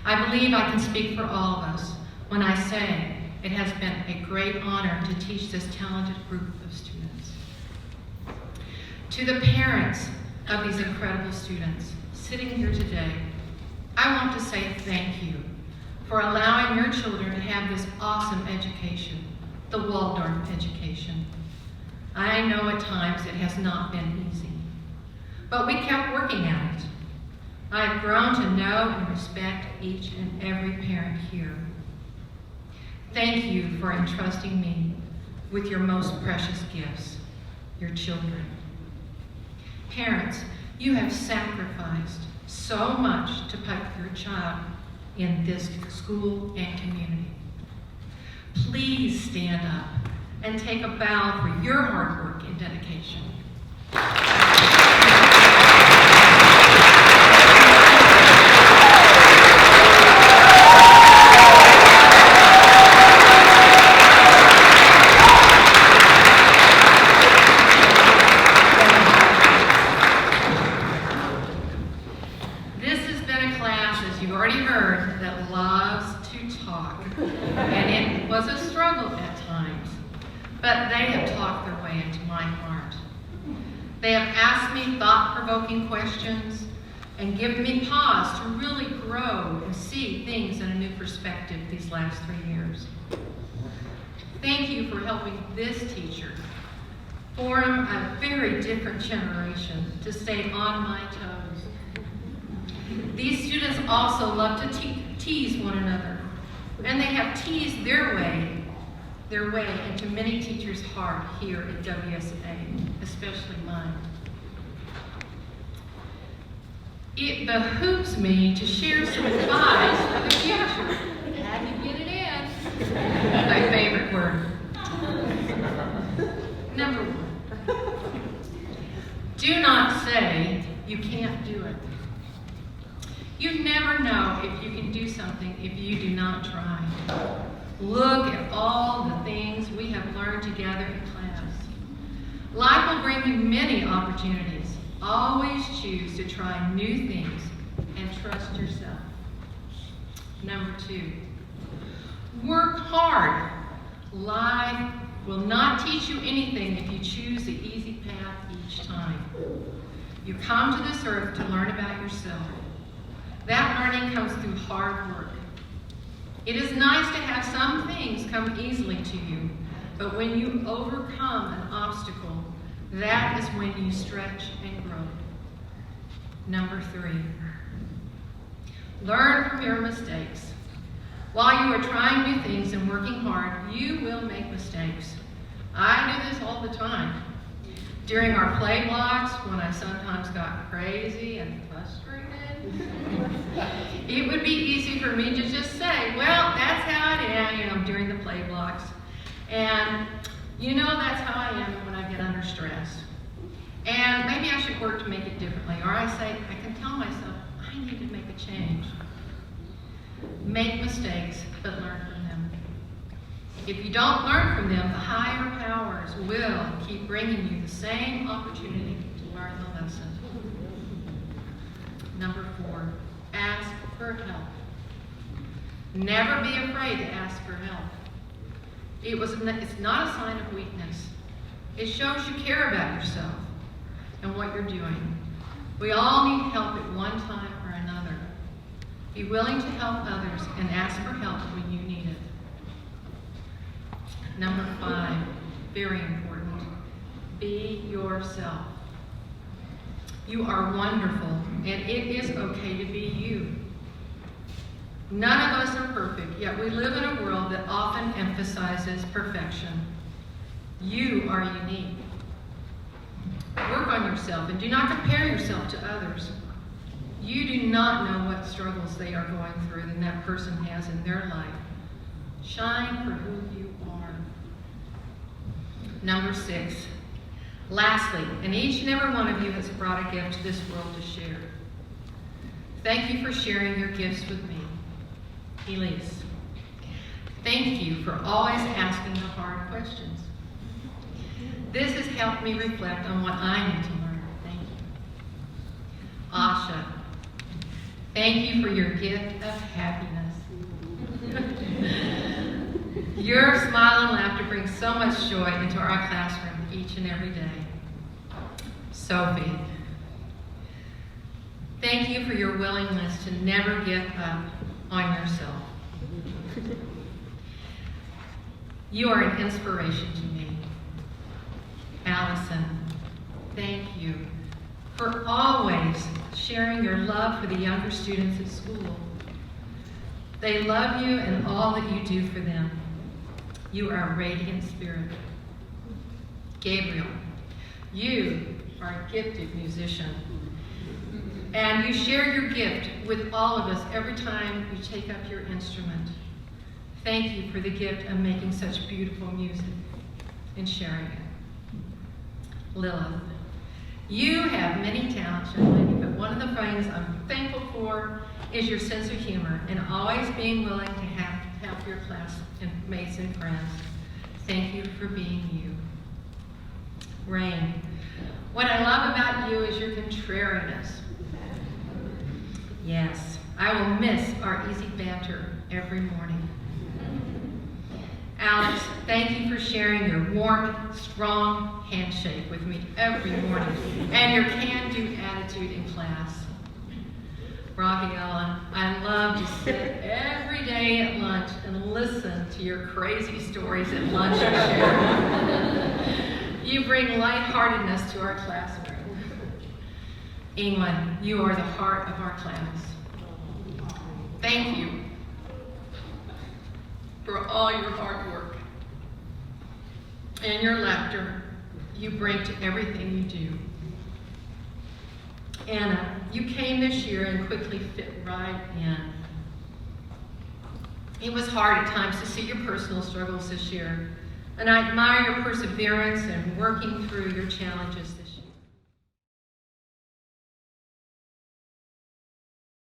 I believe I can speak for all of us when I say it has been a great honor to teach this talented group of students. To the parents of these incredible students sitting here today, I want to say thank you for allowing your children to have this awesome education, the Waldorf education. I know at times it has not been easy, but we kept working at it. I've grown to know and respect each and every parent here. Thank you for entrusting me with your most precious gifts, your children. Parents, you have sacrificed so much to put your child in this school and community. please stand up and take a bow for your hard work and dedication. This has been a class, as you've already heard, that loves to talk. And it was a struggle at times, but they have talked their way into my heart. They have asked me thought-provoking questions and given me pause to really grow and see things in a new perspective these last 3 years. Thank you for helping this teacher form a very different generation to stay on my toes. These students also love to tease one another, and they have teased their way into many teachers' heart here at WSA, especially mine. It behooves me to share some advice for the future. How do you get it in? My favorite word. Number 1, do not say you can't do it. You never know if you can do something if you do not try. Look at all the things we have learned together in class. Life will bring you many opportunities. Always choose to try new things and trust yourself. Number 2, work hard. Life will not teach you anything if you choose the easy path each time. You come to this earth to learn about yourself. That learning comes through hard work. It is nice to have some things come easily to you, but when you overcome an obstacle, that is when you stretch and grow. Number 3, learn from your mistakes. While you are trying new things and working hard, you will make mistakes. I do this all the time. During our play blocks, when I sometimes got crazy and frustrated, it would be easy for me to just say, well, that's how I am during the play blocks. And you know that's how I am when I get under stress. And maybe I should work to make it differently. Or I can tell myself, I need to make a change. Make mistakes, but learn from them. If you don't learn from them, the higher powers will keep bringing you the same opportunity to learn the lesson. Number 4, ask for help. Never be afraid to ask for help. It's not a sign of weakness. It shows you care about yourself and what you're doing. We all need help at one time or another. Be willing to help others and ask for help when you need it. Number 5, very important, be yourself. You are wonderful, and it is okay to be you. None of us are perfect, yet we live in a world that often emphasizes perfection. You are unique. Work on yourself and do not compare yourself to others. You do not know what struggles they are going through than that person has in their life. Shine for who you are. Number 6. Lastly, and each and every one of you has brought a gift to this world to share. Thank you for sharing your gifts with me. Elise, thank you for always asking the hard questions. This has helped me reflect on what I need to learn. Thank you. Asha, thank you for your gift of happiness. Your smile and laughter bring so much joy into our classroom each and every day. Sophie, thank you for your willingness to never give up on yourself. You are an inspiration to me. Allison, thank you for always sharing your love for the younger students at school. They love you and all that you do for them. You are a radiant spirit. Gabriel, you are a gifted musician. And you share your gift with all of us every time you take up your instrument. Thank you for the gift of making such beautiful music and sharing it. Lilith, you have many talents, young lady, but one of the things I'm thankful for is your sense of humor and always being willing to help your classmates and friends. Thank you for being you. Rain, what I love about you is your contrariness. Yes, I will miss our easy banter every morning. Alex, thank you for sharing your warm, strong handshake with me every morning and your can-do attitude in class. Rafaela, I love to sit every day at lunch and listen to your crazy stories at lunch and share. You bring lightheartedness to our classroom. England, you are the heart of our class. Thank you for all your hard work and your laughter you bring to everything you do. Anna, you came this year and quickly fit right in. It was hard at times to see your personal struggles this year, and I admire your perseverance in working through your challenges this year.